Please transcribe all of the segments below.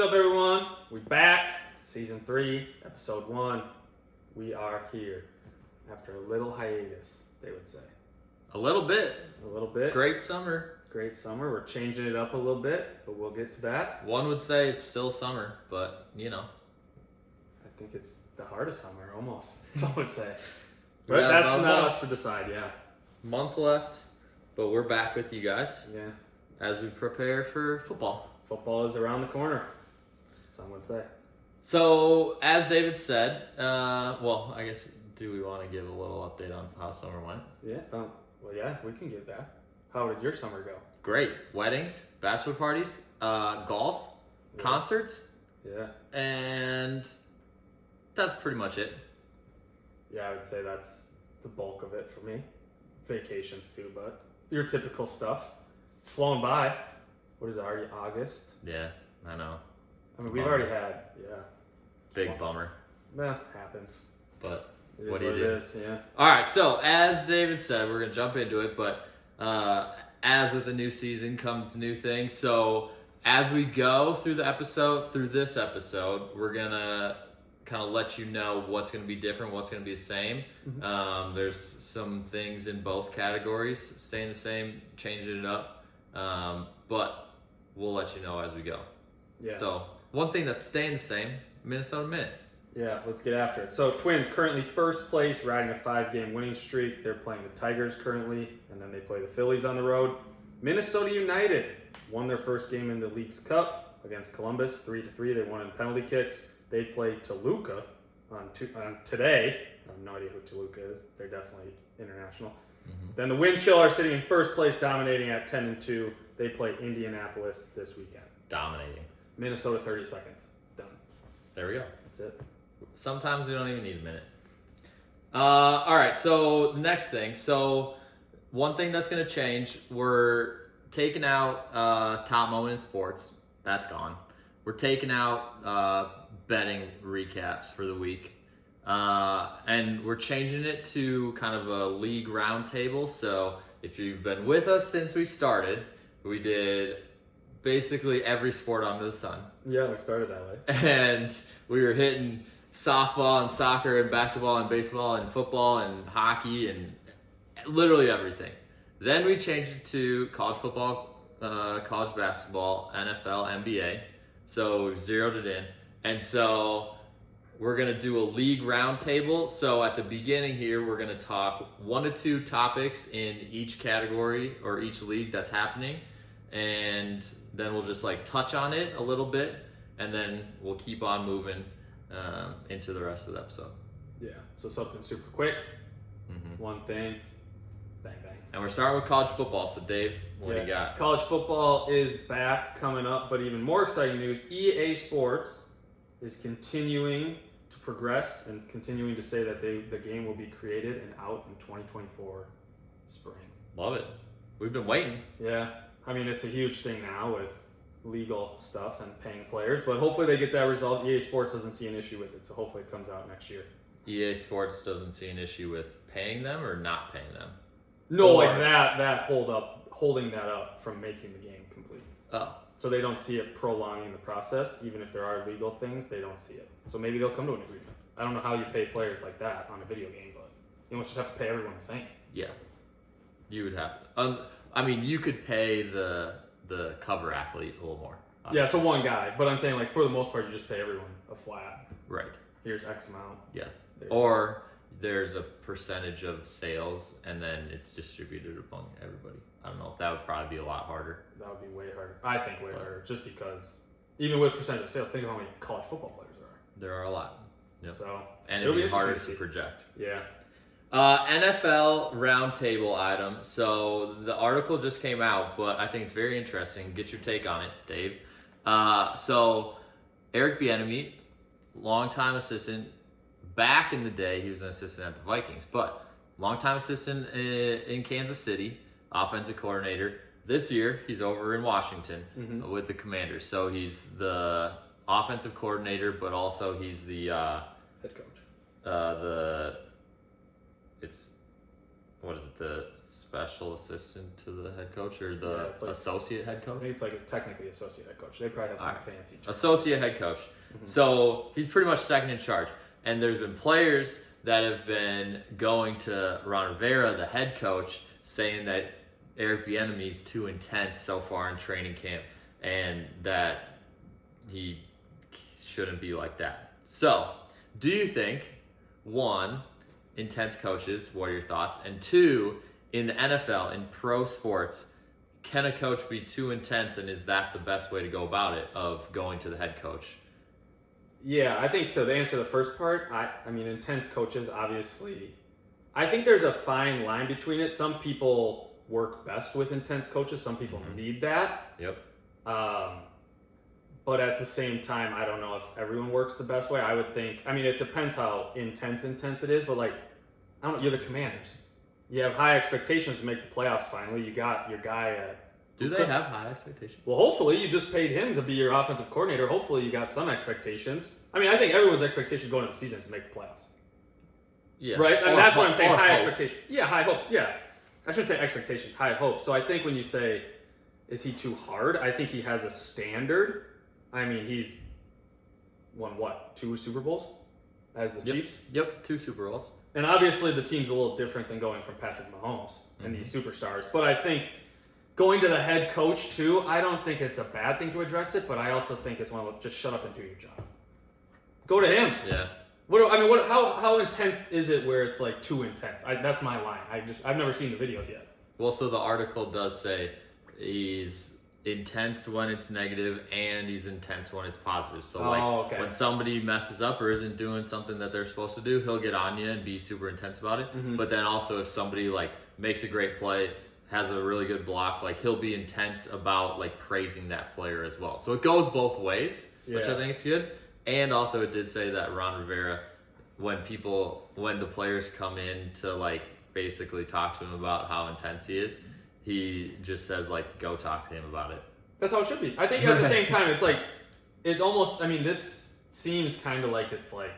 What's up, everyone? We back. Season 3, Episode 1. We are here after a little hiatus, they would say. A little bit. A little bit. Great summer. Great summer. We're changing it up a little bit, but we'll get to that. One would say it's still summer, but you know. I think it's the heart of summer, almost, some would say. But that's not us to decide, yeah. Month left, but we're back with you guys. Yeah. As we prepare for football. Football is around the corner, some would say. So, as David said, well, I guess, do we want to give a little update on how summer went? Yeah. Well, yeah, we can give that. How did your summer go? Great. Weddings, bachelor parties, golf, concerts. Yeah. And that's pretty much it. Yeah, I would say that's the bulk of it for me. Vacations too, but your typical stuff. It's flown by. What is it, already August? Yeah, I know. I mean, we've already had, Big bummer. Happens. But It is what do you do? It is, yeah. All right, so as David said, we're going to jump into it, but as with the new season comes new things. So as we go through this episode, we're going to kind of let you know what's going to be different, what's going to be the same. Mm-hmm. There's some things in both categories staying the same, changing it up, but we'll let you know as we go. Yeah. So one thing that's staying the same, Minnesota Minute. Yeah, let's get after it. So Twins currently first place, riding a 5-game winning streak. They're playing the Tigers currently, and then they play the Phillies on the road. Minnesota United won their first game in the League's Cup against Columbus, 3-3. They won in penalty kicks. They play Toluca on today. I have no idea who Toluca is. They're definitely international. Mm-hmm. Then the Wind Chill are sitting in first place, dominating at 10-2. They play Indianapolis this weekend. Dominating. Minnesota 30 seconds. Done. There we go. That's it. Sometimes we don't even need a minute. All right, so the next thing. So one thing that's going to change, we're taking out top moment in sports. That's gone. We're taking out betting recaps for the week. And we're changing it to kind of a league roundtable. So if you've been with us since we started, we did basically every sport under the sun. Yeah, we started that way. And we were hitting softball and soccer and basketball and baseball and football and hockey and literally everything. Then we changed it to college football, college basketball, NFL, NBA. So we've zeroed it in. And so we're going to do a league roundtable. So at the beginning here, we're going to talk 1 to 2 topics in each category or each league that's happening. And then we'll just like touch on it a little bit. And then we'll keep on moving into the rest of the episode. Yeah, so something super quick. Mm-hmm. One thing. Bang, bang. And we're starting with college football. So Dave, what do you got? College football is back, coming up, but even more exciting news, EA Sports is continuing to progress and continuing to say that the game will be created and out in 2024 spring. Love it. We've been waiting. Yeah, I mean, it's a huge thing now with legal stuff and paying players, but hopefully they get that resolved. EA Sports doesn't see an issue with it, so hopefully it comes out next year. EA Sports doesn't see an issue with paying them or not paying them? No, like that holding that up from making the game complete. Oh. So they don't see it prolonging the process, even if there are legal things, they don't see it. So maybe they'll come to an agreement. I don't know how you pay players like that on a video game, but you almost just have to pay everyone the same. Yeah. You would have I mean, you could pay the cover athlete a little more. Yeah, so one guy. But I'm saying, like, for the most part, you just pay everyone a flat. Right. Here's X amount. Yeah. Or there's a percentage of sales, and then it's distributed among everybody. I don't know. That would probably be a lot harder. That would be way harder. I think way harder, just because even with percentage of sales, think of how many college football players there are. There are a lot. Yep. So, and it'd be harder to project. Yeah. NFL roundtable item. So the article just came out, but I think it's very interesting. Get your take on it, Dave. So Eric Bieniemy, longtime assistant. Back in the day, he was an assistant at the Vikings, but longtime assistant in Kansas City, offensive coordinator. This year, he's over in Washington with the Commanders. So he's the offensive coordinator, but also he's the head coach. what is it, the special assistant to the head coach or Yeah, the it's like- associate head I coach? think it's like technically associate head coach. They probably have some fancy terms. Associate head coach. So he's pretty much second in charge. And there's been players that have been going to Ron Rivera, the head coach, saying that Eric Bieniemy's too intense so far in training camp and that he shouldn't be like that. So, do you think, one, intense coaches, what are your thoughts? And two, in the NFL, in pro sports, can a coach be too intense, and is that the best way to go about it, of going to the head coach? Yeah, I think to answer the first part, I mean, intense coaches, obviously, I think there's a fine line between it. Some people work best with intense coaches. Some people need that. Yep. But at the same time, I don't know if everyone works the best way. I would think, I mean, it depends how intense it is, but like, I don't know, you're the Commanders. You have high expectations to make the playoffs finally. You got your guy. Do they have high expectations? Well, hopefully you just paid him to be your offensive coordinator. Hopefully you got some expectations. I mean, I think everyone's expectations going into the season is to make the playoffs. Yeah. Right? And that's what I'm saying, high hopes. expectations. Yeah, high hopes. Yeah. I shouldn't say expectations, high hopes. So I think when you say, is he too hard? I think he has a standard. I mean, he's won what? 2 Super Bowls as the Chiefs? Yep, 2 Super Bowls. And obviously the team's a little different than going from Patrick Mahomes and these superstars. But I think going to the head coach too, I don't think it's a bad thing to address it, but I also think it's one of just shut up and do your job. Go to him. Yeah. How intense is it where it's like too intense? That's my line. I've never seen the videos yet. Well, so the article does say he's intense when it's negative and he's intense when it's positive. So when somebody messes up or isn't doing something that they're supposed to do, he'll get on you and be super intense about it. But then also if somebody like makes a great play, has a really good block, like he'll be intense about like praising that player as well. So it goes both ways, which I think it's good. And also it did say that Ron Rivera, when the players come in to like basically talk to him about how intense he is, he just says like, go talk to him about it. That's how it should be. I think at the same time, it's like, it almost, I mean, this seems kind of like it's like,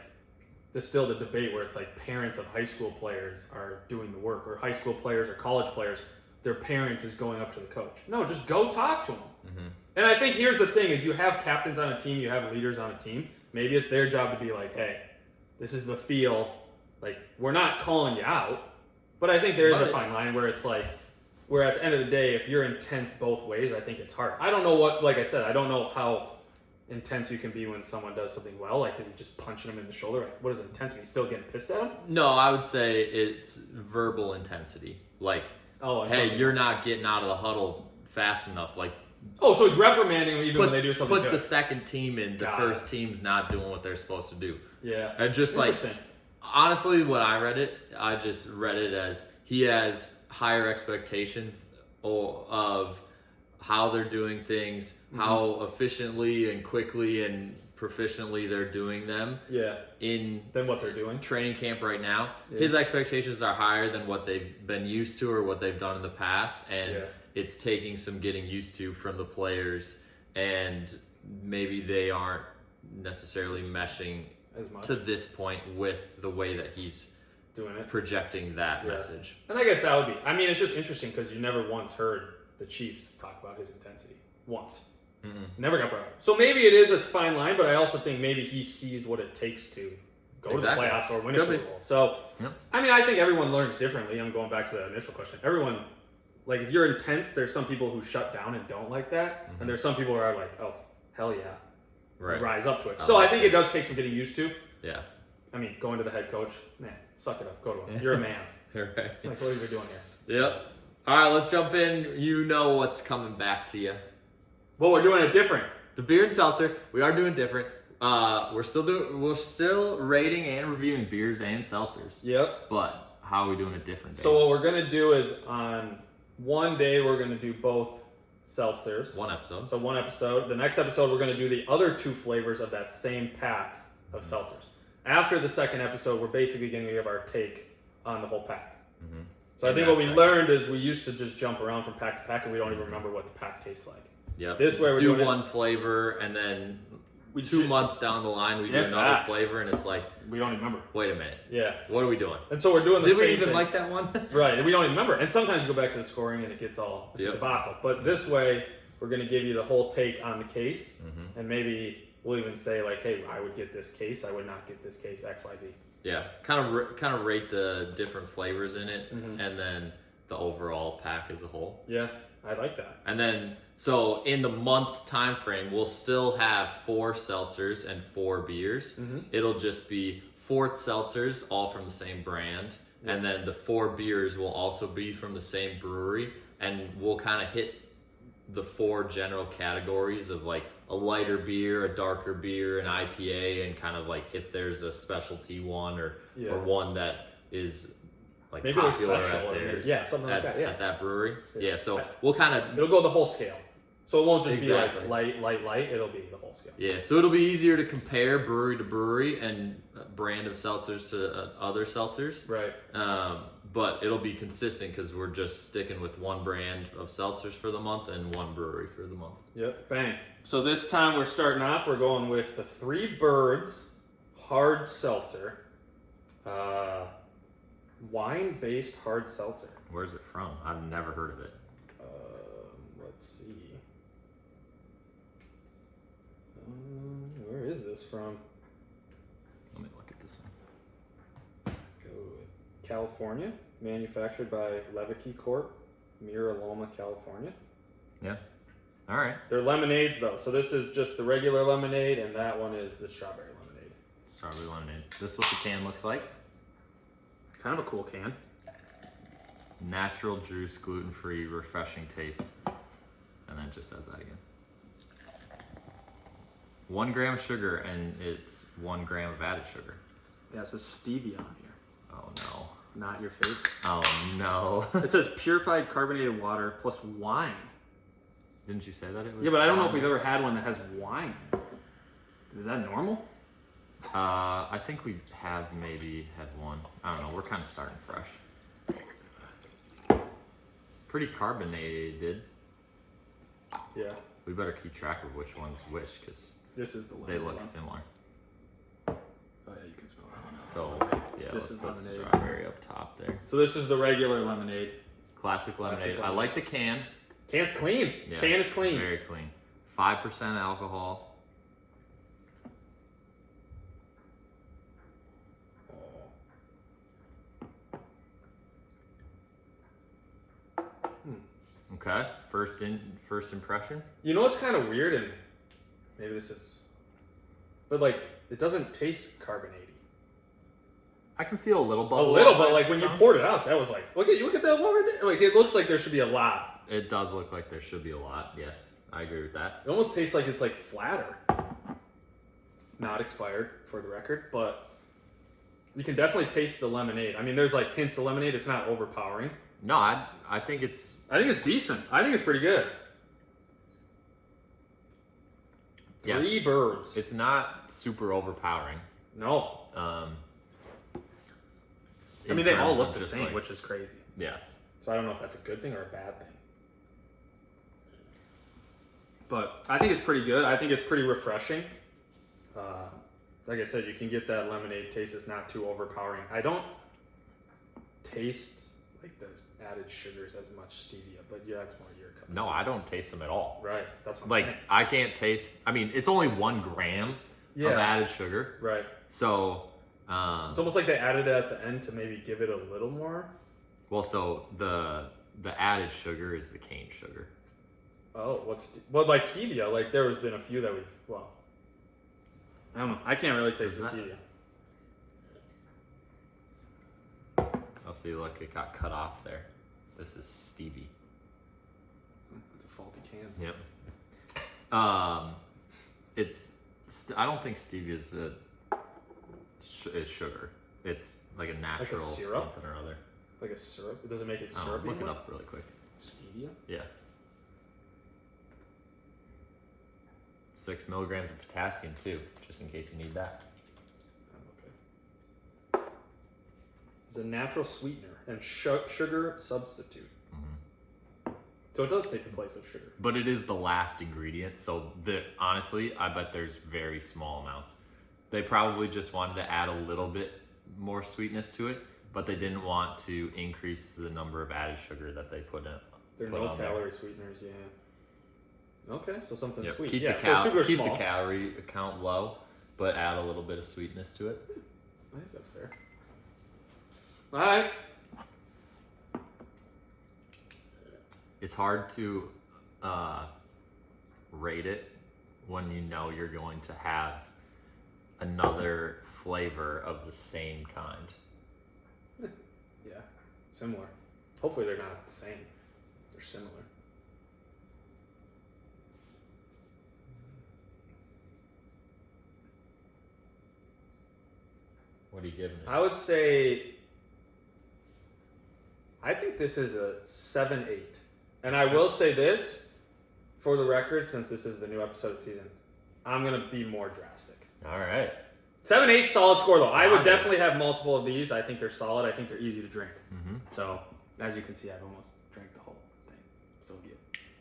there's still the debate where it's like parents of high school players are doing the work, or high school players or college players, their parent is going up to the coach. No, just go talk to him. And I think here's the thing is you have captains on a team, you have leaders on a team. Maybe it's their job to be like, hey, this is the feel. Like, we're not calling you out. But I think there is a fine line where it's like, where at the end of the day, if you're intense both ways, I think it's hard. I don't know like I said, I don't know how intense you can be when someone does something well. Like, is he just punching him in the shoulder? Like, what is intense? He's still getting pissed at him? No, I would say it's verbal intensity. Like, hey, you're not getting out of the huddle fast enough. Like, oh, so he's reprimanding them even when they do something Put good. the second team in, the first team's not doing what they're supposed to do. Yeah. And just like, honestly, when I read it, I just read it as he has higher expectations of how they're doing things, how efficiently and quickly and proficiently they're doing them. Yeah. Than what they're doing. Training camp right now. Yeah. His expectations are higher than what they've been used to or what they've done in the past. And it's taking some getting used to from the players, and maybe they aren't necessarily meshing as much to this point with the way that he's doing it, projecting that message. And I guess that would be, I mean, it's just interesting because you never once heard the Chiefs talk about his intensity. Once. Never got brought up. So maybe it is a fine line, but I also think maybe he sees what it takes to go to the playoffs or win a Super Bowl. So, I mean, I think everyone learns differently. I'm going back to the initial question. Everyone, like, if you're intense, there's some people who shut down and don't like that. And there's some people who are like, oh, hell yeah. Rise up to it. So I think it does take some getting used to. Yeah. I mean, going to the head coach, man, suck it up. Go to him. You're a man. Right. Like, what are you doing here? Yep. All right, let's jump in. You know what's coming back to you. Well, we're doing it different. The beer and seltzer, we are doing different. We're still rating and reviewing beers and seltzers. Yep. But how are we doing it different? So what we're gonna do is on one day we're gonna do both seltzers. One episode. So one episode. The next episode we're gonna do the other 2 flavors of that same pack of seltzers. After the second episode, we're basically gonna give our take on the whole pack. So I think what we learned is we used to just jump around from pack to pack and we don't even remember what the pack tastes like. Yep. This way we're do doing one flavor and then 2 months down the line, we do another flavor, and it's like, we don't even remember. wait a minute. Yeah. What are we doing? And so we're doing the Did same we even thing. like that one? Right. We don't even remember. And sometimes you go back to the scoring and it gets all, it's a debacle. But this way, we're going to give you the whole take on the case. And maybe we'll even say like, hey, I would get this case. I would not get this case, X, Y, Z. Yeah. Kind of rate the different flavors in it, and then the overall pack as a whole. Yeah. I like that. And then, so in the month time frame, we'll still have 4 seltzers and 4 beers. It'll just be 4 seltzers, all from the same brand. And then the 4 beers will also be from the same brewery. And we'll kind of hit the 4 general categories of like a lighter beer, a darker beer, an IPA, and kind of like if there's a specialty one or one that is like maybe popular special at theirs, something like that. Yeah, at that brewery. Yeah, so we'll kind of it'll go the whole scale. So it won't just be like light. It'll be the whole scale. Yeah, so it'll be easier to compare brewery to brewery and brand of seltzers to other seltzers. Right. But it'll be consistent because we're just sticking with one brand of seltzers for the month and one brewery for the month. Yep. Bang. So this time we're starting off. We're going with the 3 Birds Hard Seltzer. Wine-based hard seltzer. Where's it from? I've never heard of it. Let's see. Where is this from? Let me look at this one. California, manufactured by Levicki Corp, Mira Loma, California. Yeah. All right. They're lemonades though, so this is just the regular lemonade, and that one is the strawberry lemonade. Strawberry lemonade. This is what the can looks like. Kind of a cool can. Natural juice, gluten-free, refreshing taste. And then it just says that again. 1 gram of sugar, and it's 1 gram of added sugar. Yeah, it says stevia on here. Oh no. Not your favorite. Oh no. It says purified carbonated water plus wine. Didn't you say that it was? Yeah, but I don't know if we've ever had one that has wine. Is that normal? I think we have maybe had one. I don't know. We're kind of starting fresh. Pretty carbonated. Yeah. We better keep track of which one's which because this is the they lemonade look one. similar. Oh yeah, you can smell it. So yeah, This is put lemonade. strawberry up top there. So this is the regular lemonade. Classic lemonade. I lemonade. like the can. Can's clean. Yeah, Can is clean. Very clean. 5% alcohol. Okay. First impression. You know what's kind of weird, and maybe this is, but like it doesn't taste carbonated. I can feel a little bubble. A little, but like when you poured it out, that was like, look at that one right there. Like it looks like there should be a lot. It does look like there should be a lot. Yes, I agree with that. It almost tastes like it's like flatter. Not expired for the record, but you can definitely taste the lemonade. I mean, there's like hints of lemonade. It's not overpowering. No, I think it's. I think it's decent. I think it's pretty good. Yes. 3 Birds. It's not super overpowering. No. I mean, they all look the same, which is crazy. Yeah. So I don't know if that's a good thing or a bad thing. But I think it's pretty good. I think it's pretty refreshing. Like I said, you can get that lemonade taste. It's not too overpowering. I don't taste like the added sugars as much stevia, but yeah, that's more your cup. No, I don't taste them at all. Right. That's what I'm Like saying. I can't taste. I mean, it's only 1 gram of added sugar. Right. So. It's almost like they added it at the end to maybe give it a little more. Well, so the added sugar is the cane sugar. Oh, well, like stevia, like there has been a few that I don't know. I can't really taste the stevia. I'll see. Look, it got cut off there. This is Stevie. It's a faulty can. Yep. I don't think stevia is sugar. It's like a natural like a syrup? something or other. Like a syrup? Does it make it syrupy? Look it up really quick. Stevia? Yeah. 6 milligrams of potassium too, just in case you need that. Okay. It's a natural sweetener and sugar substitute. So it does take the place of sugar. But it is the last ingredient, so honestly, I bet there's very small amounts. They probably just wanted to add a little bit more sweetness to it, but they didn't want to increase the number of added sugar that they put in. They're no-calorie sweeteners, yeah. Okay, so something Yep. sweet. Keep, keep the calorie count low, but add a little bit of sweetness to it. I think that's fair. All right. It's hard to rate it when you know you're going to have another flavor of the same kind. Yeah, similar. Hopefully they're not the same. They're similar. What are you giving it? I would say, I think this is a 7-8. And I will say this, for the record, since this is the new episode of the season, I'm going to be more drastic. All right. 7-8, solid score though. I would definitely have multiple of these. I think they're solid. I think they're easy to drink. Mm-hmm. So, as you can see, I've almost drank the whole thing. So good.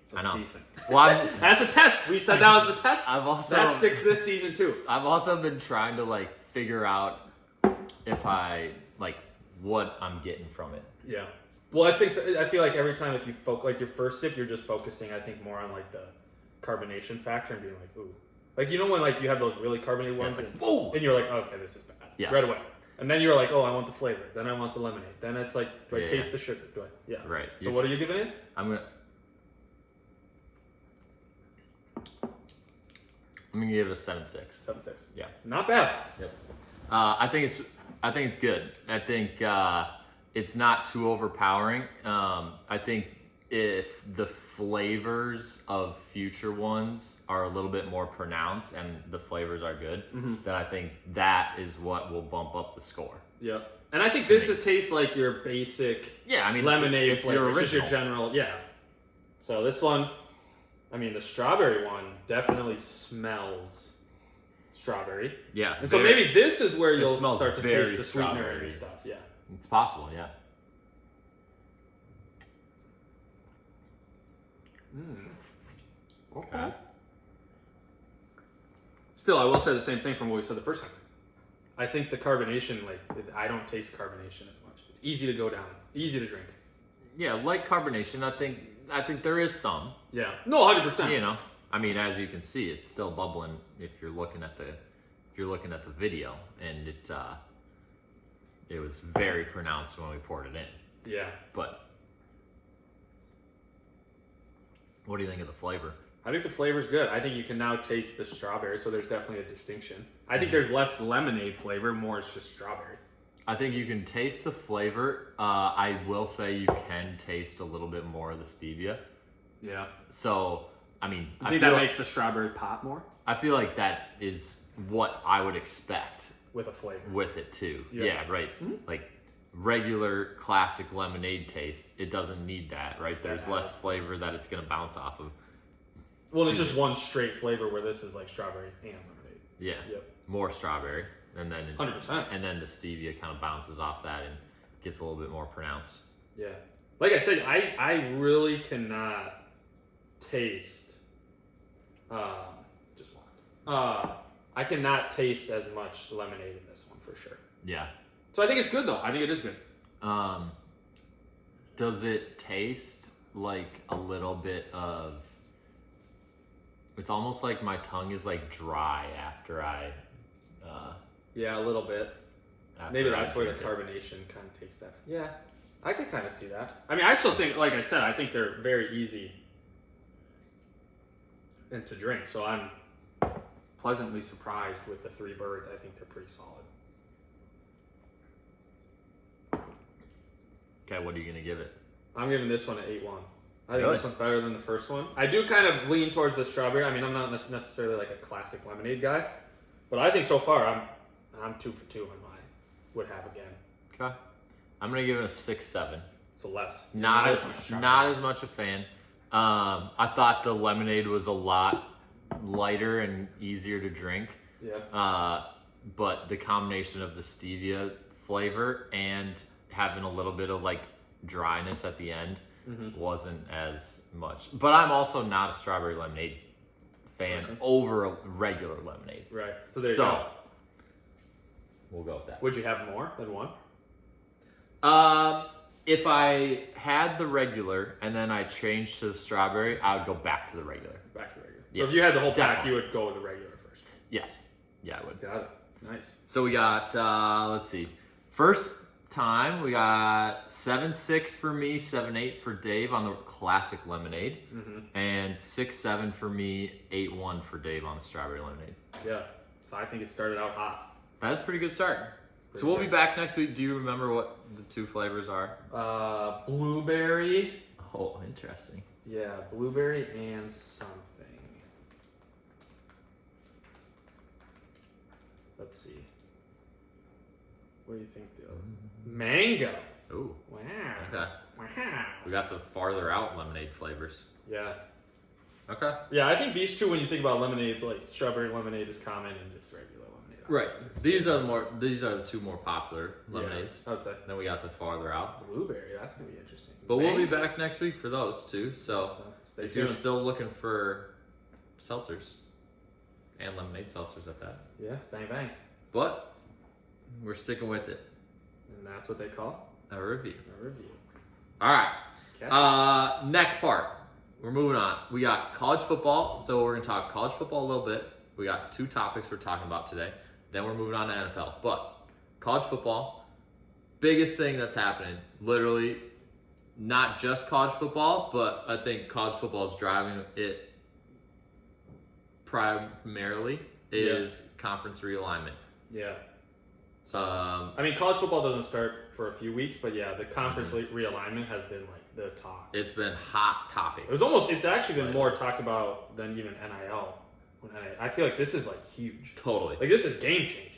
So I know. It's decent. Well, As a test. We said that was the test. that sticks this season too. I've also been trying to figure out if I what I'm getting from it. Yeah. Well, I feel like every time if you your first sip, you're just focusing, I think, more on the carbonation factor and being like, ooh. You know when you have those really carbonated ones and you're like, oh, okay, this is bad. Yeah. Right away. And then you're like, oh, I want the flavor. Then I want the lemonade. Then it's like, do I taste the sugar? Do I? Yeah. Right. So what are you giving it? I'm gonna give it a 7.6. 7.6. Yeah. Not bad. Yep. I think it's good. I think it's not too overpowering. I think if the flavors of future ones are a little bit more pronounced and the flavors are good, then I think that is what will bump up the score. Yeah. And I think this tastes like your basic lemonade it's flavor. your It's just your original. general, yeah. So this one, the strawberry one definitely smells strawberry. Yeah. And so maybe this is where you'll smells start to very taste the sweetener strawberry. and stuff. Yeah. It's possible, yeah. Okay. Still, I will say the same thing from what we said the first time. I think the carbonation, I don't taste carbonation as much. It's easy to go down, easy to drink. Yeah, like carbonation, I think there is some. Yeah. No, 100%. You know, as you can see, it's still bubbling if you're looking at the video, and it was very pronounced when we poured it in. Yeah. But what do you think of the flavor? I think the flavor's good. I think you can now taste the strawberry, so there's definitely a distinction. I think there's less lemonade flavor, more it's just strawberry. I think you can taste the flavor. I will say you can taste a little bit more of the stevia. Yeah. So, I think that makes the strawberry pop more? I feel like that is what I would expect. With a flavor. With it too. Yeah, right. Mm-hmm. Regular classic lemonade taste, it doesn't need that, right? There's less flavor that it's going to bounce off of. Well, it's just one straight flavor where this is strawberry and lemonade. Yeah. Yep. More strawberry. And then 100%. And then the stevia kind of bounces off that and gets a little bit more pronounced. Yeah. Like I said, I really cannot taste I cannot taste as much lemonade in this one for sure. Yeah. So I think it's good though. I think it is good. Does it taste like a little bit of... It's almost like my tongue is dry after I... yeah, a little bit. Maybe that's where the carbonation kind of takes that. Yeah, I could kind of see that. I still think, like I said, I think they're very easy and to drink. So I'm pleasantly surprised with the three birds. I think they're pretty solid. Okay, what are you going to give it? I'm giving this one an 8-1. I think this one's better than the first one. I do kind of lean towards the strawberry. I'm not necessarily a classic lemonade guy, but I think so far I'm 2 for 2 on my would have again. Okay, I'm gonna give it a 6-7. So less. Not as much a fan. I thought the lemonade was a lot lighter and easier to drink. Yeah. But the combination of the stevia flavor and having a little bit of dryness at the end wasn't as much. But I'm also not a strawberry lemonade fan over a regular lemonade. Right. So there you go. We'll go with that. Would you have more than one? If I had the regular and then I changed to the strawberry, I would go back to the regular. Back to the regular. Yes, So if you had the whole pack, definitely. you would go with the regular first. Yes. Yeah, I would. Got it. Nice. So we got, let's see. First time, we got 7-6 for me, 7-8 for Dave on the classic lemonade. And 6-7 for me, 8-1 for Dave on the strawberry lemonade. Yeah. So I think it started out hot. That's a pretty good start. So we'll be back next week. Do you remember what the 2 flavors are? Blueberry. Oh, interesting. Yeah, blueberry and something. Let's see. What do you think, Dylan? Mango. Ooh. Wow. Okay. Wow. We got the farther out lemonade flavors. Yeah. Okay. Yeah, I think these two, when you think about lemonades, like strawberry lemonade is common and just regular lemonade. Right. Obviously. These are the 2 more popular lemonades. Yeah, I would say. Then we got the farther out. Blueberry, that's going to be interesting. But we'll be Mango. back next week for those 2. So stay if tuned. you're still looking for seltzers and lemonade seltzers at that. Yeah, bang bang. But we're sticking with it. And that's what they call A review. a review. All right. Catch Next part. We're moving on. We got college football. So we're going to talk college football a little bit. We got 2 topics we're talking about today. Then we're moving on to NFL. But college football, biggest thing that's happening, literally not just college football, but I think college football is driving it primarily is conference realignment. Yeah. So, I mean, college football doesn't start for a few weeks, but yeah, the conference realignment has been like the talk. it's been hot topic. It's actually been more talked about than even NIL. I feel like this is like huge. Totally. Like this is game changing.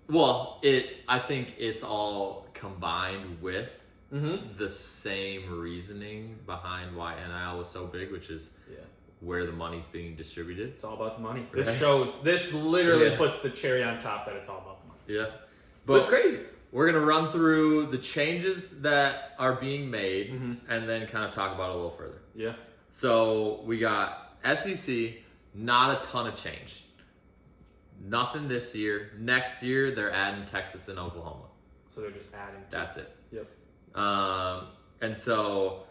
Well, I think it's all combined with the same reasoning behind why NIL was so big, which is where the money's being distributed. It's all about the money. Right. This literally puts the cherry on top that it's all about the money. Yeah. But it's crazy. We're going to run through the changes that are being made and then kind of talk about it a little further. Yeah. So we got SEC, not a ton of change. Nothing this year. Next year, they're adding Texas and Oklahoma. So they're just adding. That's it. Yep. And so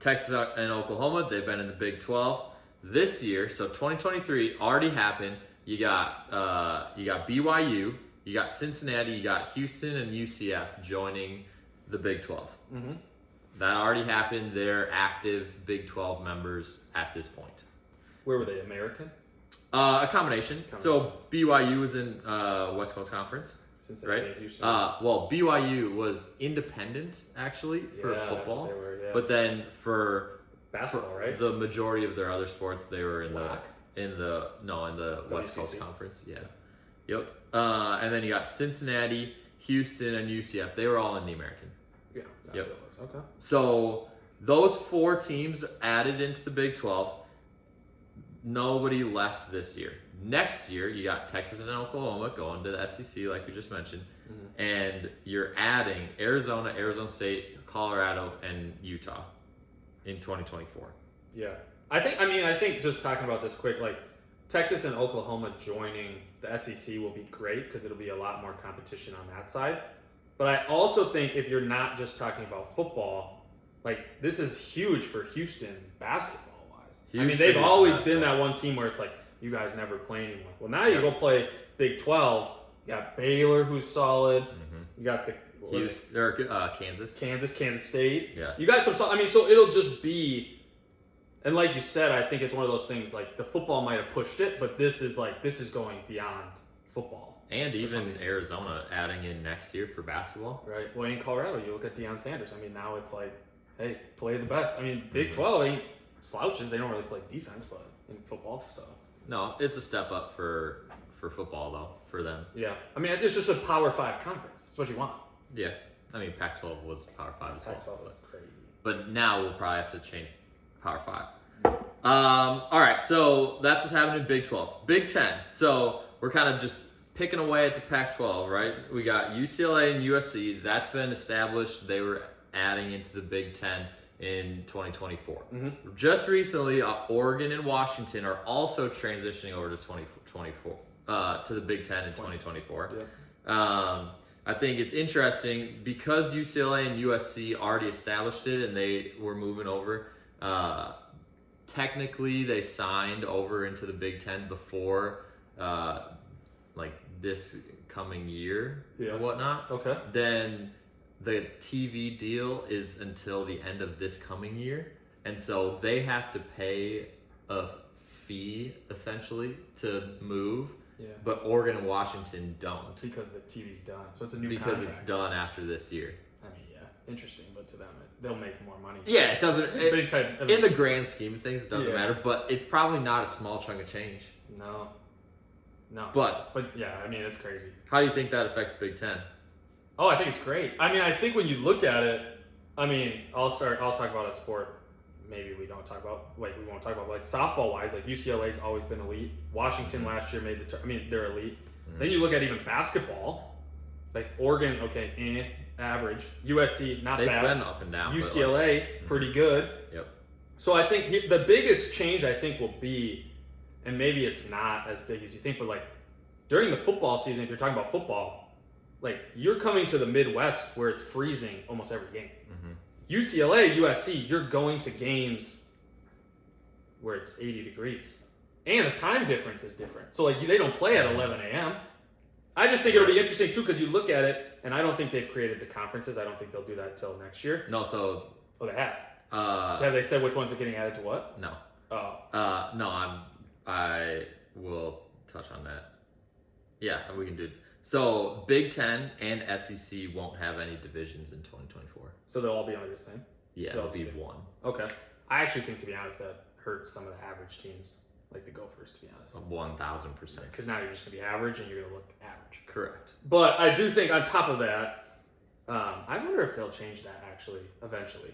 Texas and Oklahoma, they've been in the Big 12. This year, so 2023 already happened. You got BYU, you got Cincinnati, you got Houston and UCF joining the Big 12. That already happened. They're active Big 12 members at this point. Where were they? American? A combination. So BYU was in West Coast Conference. Cincinnati, right? Houston. Well, BYU was independent actually for that's football, what they were, but then for basketball, right? the majority of their other sports, they were in WAC? the West Coast WCC. Conference. Yeah. Yep. And then you got Cincinnati, Houston, and UCF. They were all in the American. Yeah. That's Yep. what it was. Okay. So those 4 teams added into the Big 12. Nobody left this year. Next year, you got Texas and Oklahoma going to the SEC, like we just mentioned, and you're adding Arizona, Arizona State, Colorado, and Utah in 2024. Yeah. I think just talking about this quick, like Texas and Oklahoma joining the SEC will be great because it'll be a lot more competition on that side. But I also think if you're not just talking about football, like this is huge for Houston basketball wise. I mean, they've always been that one team where it's like, you guys never play anyone. Well, now you go play Big 12. You got Baylor, who's solid. You got the Kansas State. Yeah. You got some. I mean, so it'll just be. And like you said, I think it's one of those things. Like the football might have pushed it, but this is going beyond football. And even Arizona adding in next year for basketball. Right. Well, in Colorado, you look at Deion Sanders. I mean, now it's like, hey, play the best. I mean, Big 12 ain't slouches. They don't really play defense, but in football, so. No, it's a step up for football though for them. Yeah, I mean it's just a Power 5 conference. That's what you want. Yeah, I mean Pac-12 was Power 5 as well. Pac-12 was crazy. But now we'll probably have to change Power 5. All right, so that's what's happening in Big 12. Big 10. So we're kind of just picking away at the Pac-12, right? We got UCLA and USC. That's been established. They were adding into the Big 10 in 2024. Mm-hmm. Just recently, Oregon and Washington are also transitioning over to 2024 to the Big Ten in 2024. Yeah. I think it's interesting because UCLA and USC already established it and they were moving over. Technically, they signed over into the Big Ten before like this coming year or whatnot. Okay. Then the TV deal is until the end of this coming year. And so they have to pay a fee essentially to move. Yeah. But Oregon and Washington don't. Because the TV's done. So it's a new because contract. it's done after this year. I mean, yeah, interesting, but to them, they'll make more money. Yeah, it doesn't. Big time. I mean, In the grand scheme of things, it doesn't Yeah. matter. But it's probably not a small chunk of change. No. But yeah, I mean, it's crazy. how do you think that affects Big Ten? Oh, I think it's great. I mean, I think when you look at it, I mean, I'll talk about a sport maybe we won't talk about, but like softball wise, like UCLA's always been elite. Washington last year made they're elite. Then you look at even basketball, like Oregon, okay, average. USC, not They've bad. been up and down. UCLA, pretty good. Yep. So I think the biggest change I think will be, and maybe it's not as big as you think, but like during the football season, if you're talking about football, like you're coming to the Midwest where it's freezing almost every game. UCLA, USC, you're going to games where it's 80 degrees. And the time difference is different. So like they don't play at 11 a.m. I just think it'll be interesting too because you look at it, and I don't think they've created the conferences. I don't think they'll do that till next year. No, so... Oh, they have. Have they said which ones are getting added to what? No. Oh. No, I will touch on that. Yeah, we can do it. So Big Ten and SEC won't have any divisions in 2024. So they'll all be under the same? Yeah, it'll be one. Okay. I actually think, to be honest, that hurts some of the average teams, like the Gophers, to be honest. 1,000%. Because now you're just going to be average and you're going to look average. Correct. But I do think on top of that, I wonder if they'll change that actually eventually.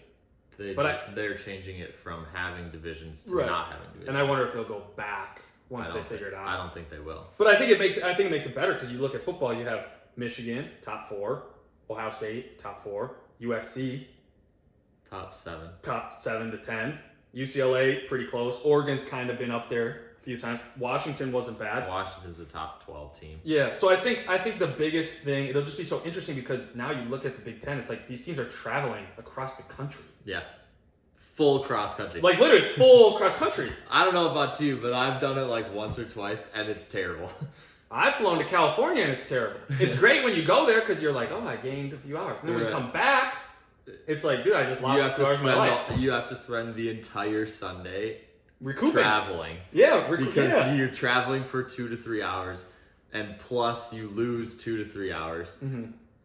They're changing it from having divisions to not having divisions. And I wonder if they'll go back once they figure it out. I don't think they will. But I think it makes it better because you look at football, you have Michigan, top 4, Ohio State, top 4, USC, top 7 to 10, UCLA, pretty close. Oregon's kind of been up there a few times. Washington wasn't bad. Washington's a top 12 team. Yeah, so I think the biggest thing, it'll just be so interesting because now you look at the Big Ten, it's like these teams are traveling across the country. Yeah. Full cross country. Like literally full cross country. I don't know about you, but I've done it like once or twice and it's terrible. I've flown to California and it's terrible. It's great when you go there because you're like, oh, I gained a few hours. And then when you come back, it's like, dude, I just lost 2 hours of my life. You have to spend the entire Sunday recouping. Traveling. Yeah, because you're traveling for 2 to 3 hours, and plus you lose 2 to 3 hours,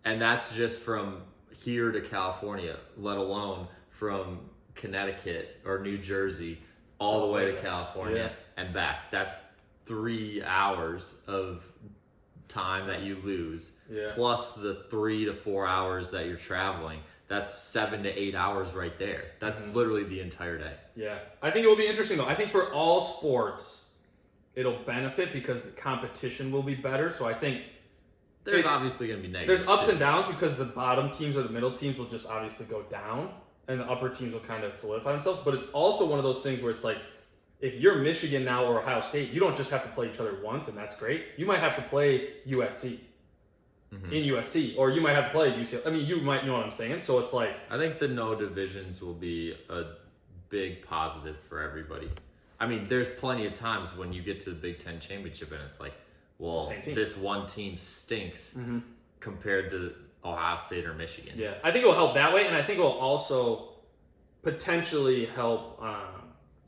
and that's just from here to California, let alone from Connecticut or New Jersey all the way to California and back. That's 3 hours of time that you lose, plus the 3 to 4 hours that you're traveling. That's 7 to 8 hours right there. That's literally the entire day. Yeah. I think it will be interesting though. I think for all sports, it'll benefit because the competition will be better. So I think there's obviously going to be negatives. There's ups and downs because the bottom teams or the middle teams will just obviously go down and the upper teams will kind of solidify themselves. But it's also one of those things where it's like, if you're Michigan now or Ohio State, you don't just have to play each other once and that's great. You might have to play USC. In USC, or you might have to play UCLA. I mean, you might know what I'm saying. So it's like, I think the no divisions will be a big positive for everybody. I mean, there's plenty of times when you get to the Big Ten championship and it's like, well, this one team stinks compared to Ohio State or Michigan. Yeah, I think it will help that way, and I think it will also potentially help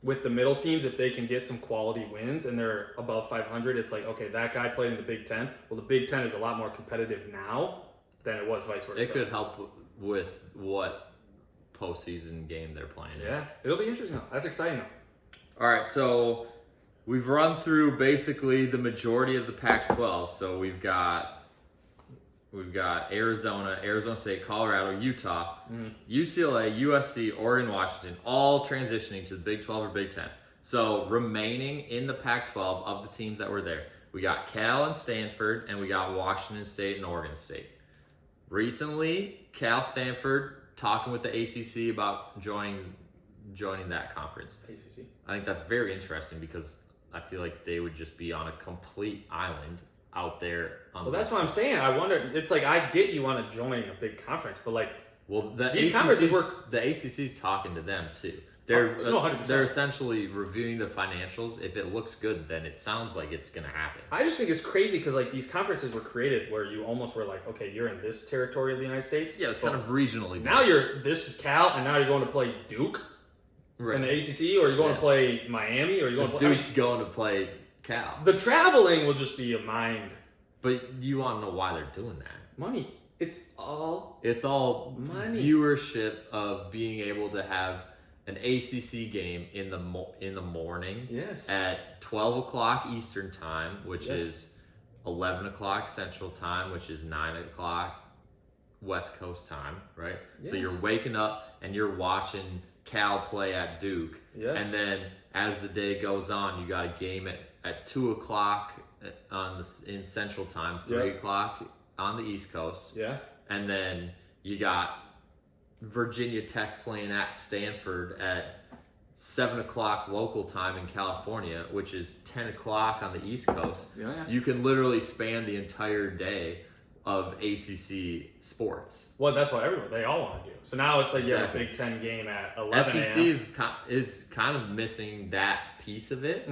with the middle teams if they can get some quality wins and they're above 500. It's like, okay, that guy played in the Big Ten. Well, the Big Ten is a lot more competitive now than it was vice versa. It could help with what postseason game they're playing. Yeah, it'll be interesting. That's exciting though. All right, so we've run through basically the majority of the Pac-12. So we've got Arizona, Arizona State, Colorado, Utah, UCLA, USC, Oregon, Washington, all transitioning to the Big 12 or Big 10. So remaining in the Pac-12 of the teams that were there, we got Cal and Stanford, and we got Washington State and Oregon State. Recently, Cal, Stanford talking with the ACC about joining that conference. ACC. I think that's very interesting because I feel like they would just be on a complete island out there. Well, that's what I'm saying. I wonder. It's like I get you want to join a big conference, but like, well, these conferences work. The ACC's talking to them too. 100%. They're essentially reviewing the financials. If it looks good, then it sounds like it's going to happen. I just think it's crazy because like these conferences were created where you almost were like, okay, you're in this territory of the United States. Yeah, it's kind of regionally. Now this is Cal, and now you're going to play Duke in the ACC, or you're going to play Miami, or you're going to play Duke's going to play Cal. The traveling will just be a mind. But you want to know why they're doing that? Money. It's all money. Viewership of being able to have an ACC game in the morning. Yes. At 12 o'clock Eastern time, which is 11 o'clock Central time, which is 9 o'clock West Coast time, right? Yes. So you're waking up and you're watching Cal play at Duke. Yes. And then as the day goes on, you got a game at 2 o'clock in Central time, 3 o'clock on the East Coast. Yeah. And then you got Virginia Tech playing at Stanford at 7 o'clock local time in California, which is 10 o'clock on the East Coast. Yeah. You can literally span the entire day of ACC sports. Well, that's what they all want to do. So now it's like you have a Big Ten game at 11 a.m. SEC is kind of missing that piece of it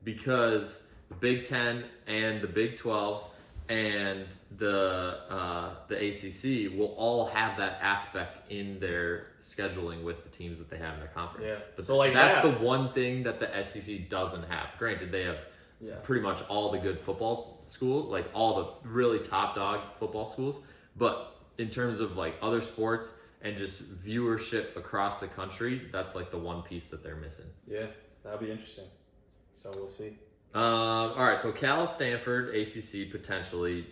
because the Big Ten and the Big 12 and the ACC will all have that aspect in their scheduling with the teams that they have in their conference. Yeah. But so like that's the one thing that the SEC doesn't have. Granted, they have pretty much all the good football schools, like all the really top dog football schools. But in terms of like other sports and just viewership across the country, that's like the one piece that they're missing. Yeah, that'll be interesting. So we'll see. All right, so Cal, Stanford, ACC potentially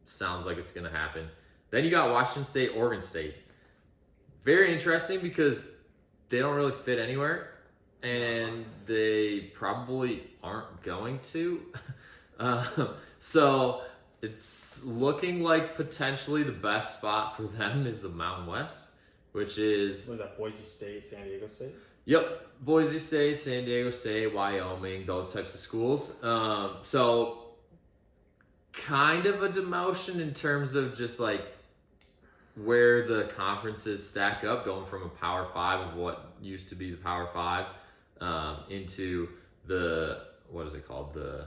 sounds like it's going to happen. Then you got Washington State, Oregon State. Very interesting because they don't really fit anywhere, and they probably aren't going to. So it's looking like potentially the best spot for them is the Mountain West, which is... What is that, Boise State, San Diego State? Yep, Boise State, San Diego State, Wyoming, those types of schools. So kind of a demotion in terms of just like where the conferences stack up, going from a Power 5 of what used to be the Power 5 into the, what is it called? The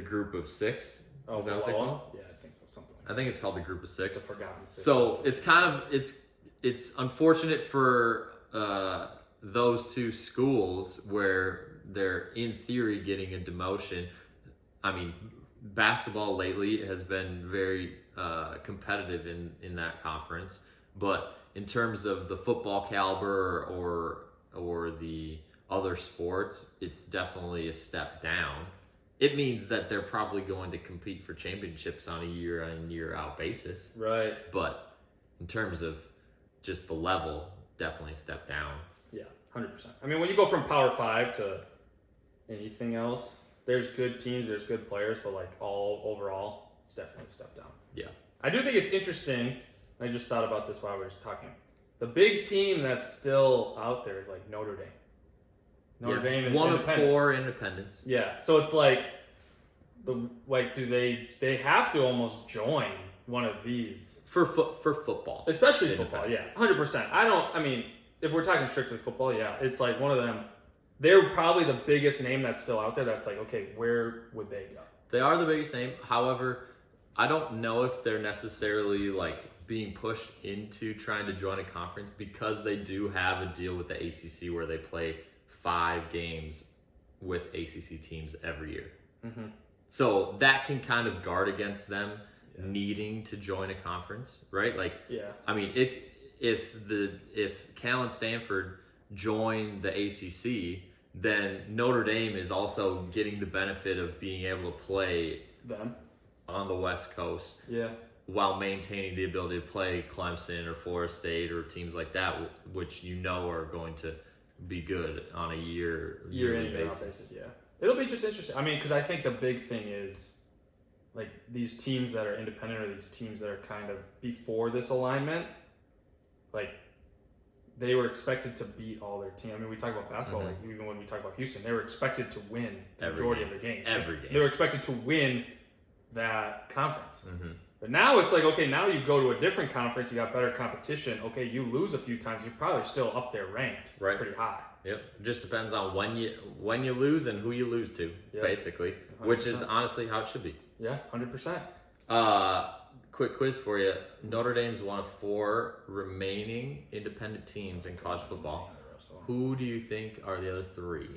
Group of Six. Oh, is that what they call it? Yeah, I think so. Something like I think it's called the Group of Six. The Forgotten Six. So it's kind of, it's unfortunate for those two schools where they're in theory getting a demotion. I mean, basketball lately has been very competitive in that conference, but in terms of the football caliber or the other sports, it's definitely a step down. It means that they're probably going to compete for championships on a year in, year out basis. Right. But in terms of just the level, definitely a step down. Yeah, 100%. I mean, when you go from Power 5 to anything else, there's good teams, there's good players, but like overall, it's definitely a step down. Yeah. I do think it's interesting. I just thought about this while we were talking. The big team that's still out there is like Notre Dame. Notre Dame is one of 4 independents. Yeah, so it's like do they have to almost join one of these for football, especially football? Yeah, 100%. I mean, if we're talking strictly football, yeah, it's like one of them. They're probably the biggest name that's still out there. That's like, okay, where would they go? They are the biggest name. However, I don't know if they're necessarily like being pushed into trying to join a conference because they do have a deal with the ACC where they play 5 games with ACC teams every year. Mm-hmm. So that can kind of guard against them needing to join a conference, right? Like, I mean, if Cal and Stanford join the ACC, then Notre Dame is also getting the benefit of being able to play them on the West Coast. Yeah. While maintaining the ability to play Clemson or Florida State or teams like that, which you know are going to be good on a yearly basis. Yeah, it'll be just interesting. I mean, because I think the big thing is like these teams that are independent or these teams that are kind of before this alignment, like they were expected to beat all their team. I mean, we talk about basketball, like even when we talk about Houston, they were expected to win the majority of their games. Every game. They were expected to win that conference. Mm-hmm. But now it's like, okay, now you go to a different conference, you got better competition. Okay, you lose a few times, you're probably still up there ranked pretty high. Yep. It just depends on when you lose and who you lose to, basically, 100%. Which is honestly how it should be. Yeah, 100%. Quick quiz for you. Notre Dame's one of 4 remaining independent teams in college football. Who do you think are the other 3?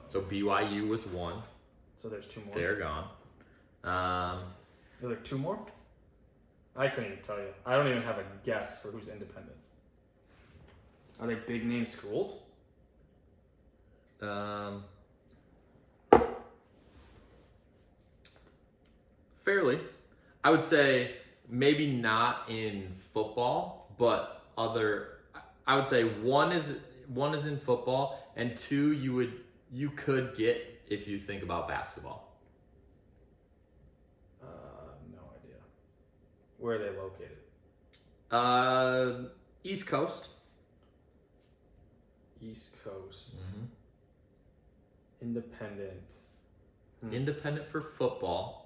So BYU was 1. So there's 2 more. They're gone. Are there 2 more? I couldn't even tell you. I don't even have a guess for who's independent. Are they big name schools? Fairly. I would say maybe not in football, but I would say one is in football, and 2 you could get if you think about basketball. No idea. Where are they located? East Coast. East Coast. Mm-hmm. Independent. Independent for football.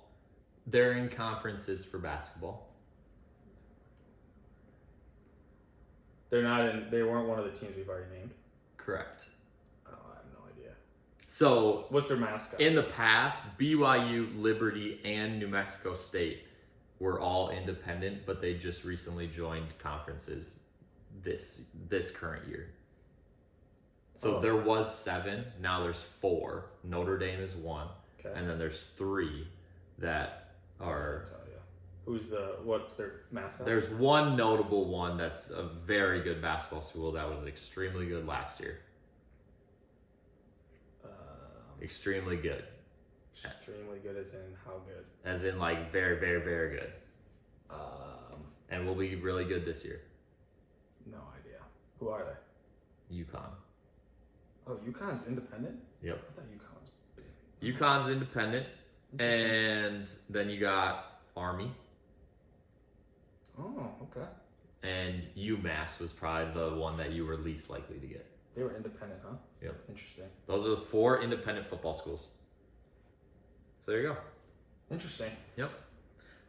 They're in conferences for basketball. They weren't one of the teams we've already named. Correct. Oh, I have no idea. So what's their mascot? In the past, BYU, Liberty, and New Mexico State were all independent, but they just recently joined conferences this current year. So there was 7, now there's 4. Notre Dame is 1, and then there's 3 that are. I'll tell you. What's their mascot? There's one notable one that's a very good basketball school that was extremely good last year. Extremely good. Extremely good as in how good? As in like very, very, very good. And will be really good this year. No idea. Who are they? UConn. Oh, UConn's independent? Yep. I thought UConn was big. UConn's independent. And then you got Army. Oh, okay. And UMass was probably the one that you were least likely to get. They were independent, huh? Yep. Interesting. Those are the 4 independent football schools. So there you go. Interesting. Yep.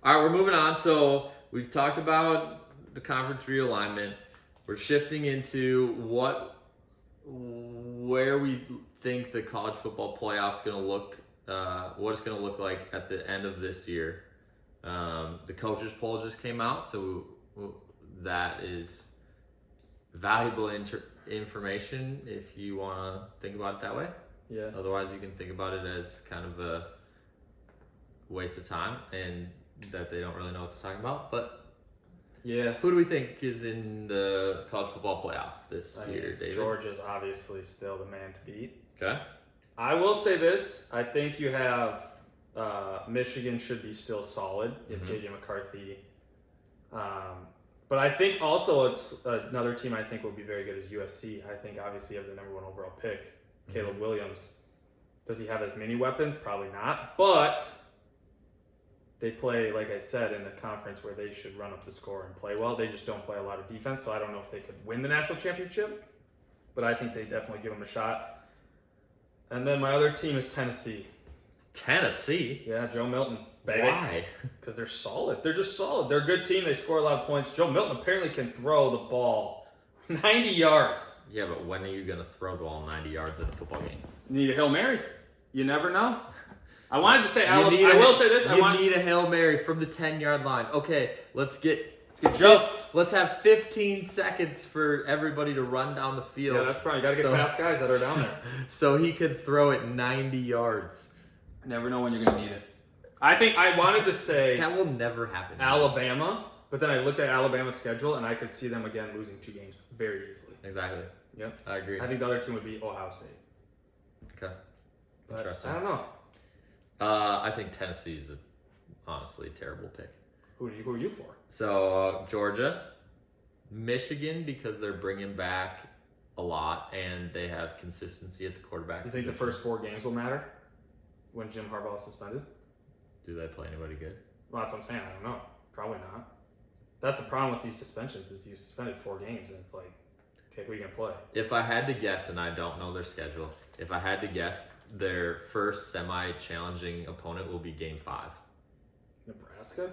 All right, we're moving on. So we've talked about the conference realignment. We're shifting into where we think the college football playoff's going to look, what it's going to look like at the end of this year. The coaches poll just came out, so that is valuable information if you want to think about it that way. Yeah. Otherwise, you can think about it as kind of a waste of time and that they don't really know what they're talking about. But yeah, who do we think is in the college football playoff this year, David? Georgia's obviously still the man to beat. Okay. I will say this. I think you have Michigan should be still solid if JJ McCarthy. But I think also it's another team I think will be very good is USC. I think obviously you have the number 1 overall pick, Caleb Williams. Does he have as many weapons? Probably not. But they play, like I said, in the conference where they should run up the score and play well. They just don't play a lot of defense, so I don't know if they could win the national championship. But I think they definitely give them a shot. And then my other team is Tennessee. Tennessee? Yeah, Joe Milton. Baby. Why? Because they're solid. They're just solid. They're a good team. They score a lot of points. Joe Milton apparently can throw the ball 90 yards. Yeah, but when are you going to throw the ball 90 yards in a football game? You need a Hail Mary. You never know. I wanted to say Alabama. I will say this. You need a Hail Mary from the 10-yard line. Okay, let's get Joe. Let's have 15 seconds for everybody to run down the field. Yeah, that's probably. You got to get fast guys that are down there. So he could throw it 90 yards. Never know when you're going to need it. I think I wanted to say that will never happen. Alabama, but then I looked at Alabama's schedule and I could see them again losing 2 games very easily. Exactly. Yep. I agree. I think the other team would be Ohio State. Okay. But interesting. I don't know. I think Tennessee is honestly a terrible pick. Who are you for? So Georgia, Michigan, because they're bringing back a lot and they have consistency at the quarterback. You think the first 4 games will matter when Jim Harbaugh is suspended? Do they play anybody good? Well, that's what I'm saying. I don't know. Probably not. That's the problem with these suspensions is you suspended 4 games, and it's like, okay, who are you going to play? If I had to guess, and I don't know their schedule, if I had to guess, their first semi-challenging opponent will be Game 5. Nebraska?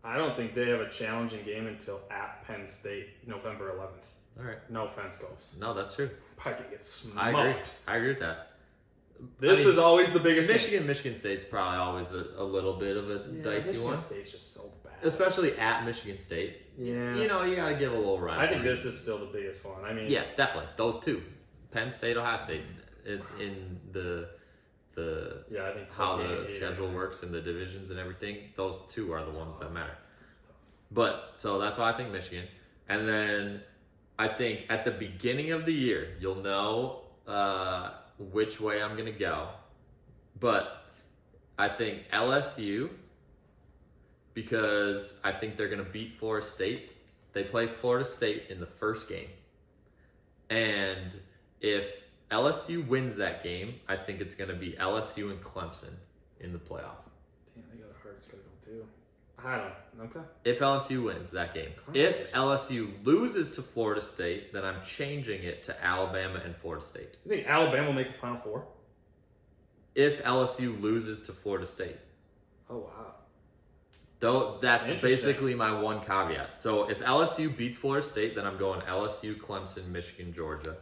I don't think they have a challenging game until at Penn State, November 11th. All right. No offense, Gophers. No, that's true. Probably gonna get smoked. I agree with that. This is always the biggest game. Michigan State's probably always a little bit of a dicey one. Michigan State's just so bad. Especially at Michigan State. Yeah. You got to give a little rivalry. I think this is still the biggest one. I mean, yeah, definitely. Those two. Penn State, Ohio State is in the I think so. how the schedule works and the divisions and everything. Those two are the ones that matter. But so that's why I think Michigan. And then I think at the beginning of the year, you'll know which way I'm going to go. But I think LSU, because I think they're going to beat Florida State. They play Florida State in the first game. And if LSU wins that game, I think it's going to be LSU and Clemson in the playoff. Damn, they got a hard schedule too. I don't. Okay. If LSU wins that game. If LSU loses to Florida State, then I'm changing it to Alabama and Florida State. You think Alabama will make the Final Four? If LSU loses to Florida State. Oh, wow. Though that's basically my one caveat. So if LSU beats Florida State, then I'm going LSU, Clemson, Michigan, Georgia.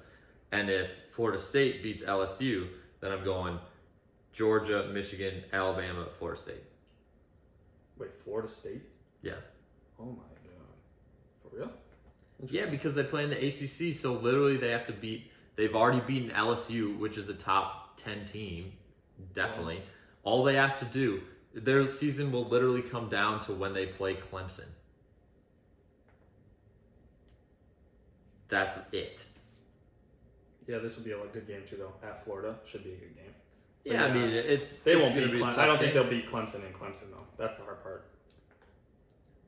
And if Florida State beats LSU, then I'm going Georgia, Michigan, Alabama, Florida State. Wait, Florida State? Yeah. Oh my god. For real? Yeah, because they play in the ACC, so literally they've already beaten LSU, which is a top 10 team, definitely. Yeah. All they have to do, their season will literally come down to when they play Clemson. That's it. Yeah, this would be a good game too, though. At Florida, should be a good game. Yeah, I mean, they won't beat Clemson. I don't think they'll beat Clemson in Clemson, though. That's the hard part.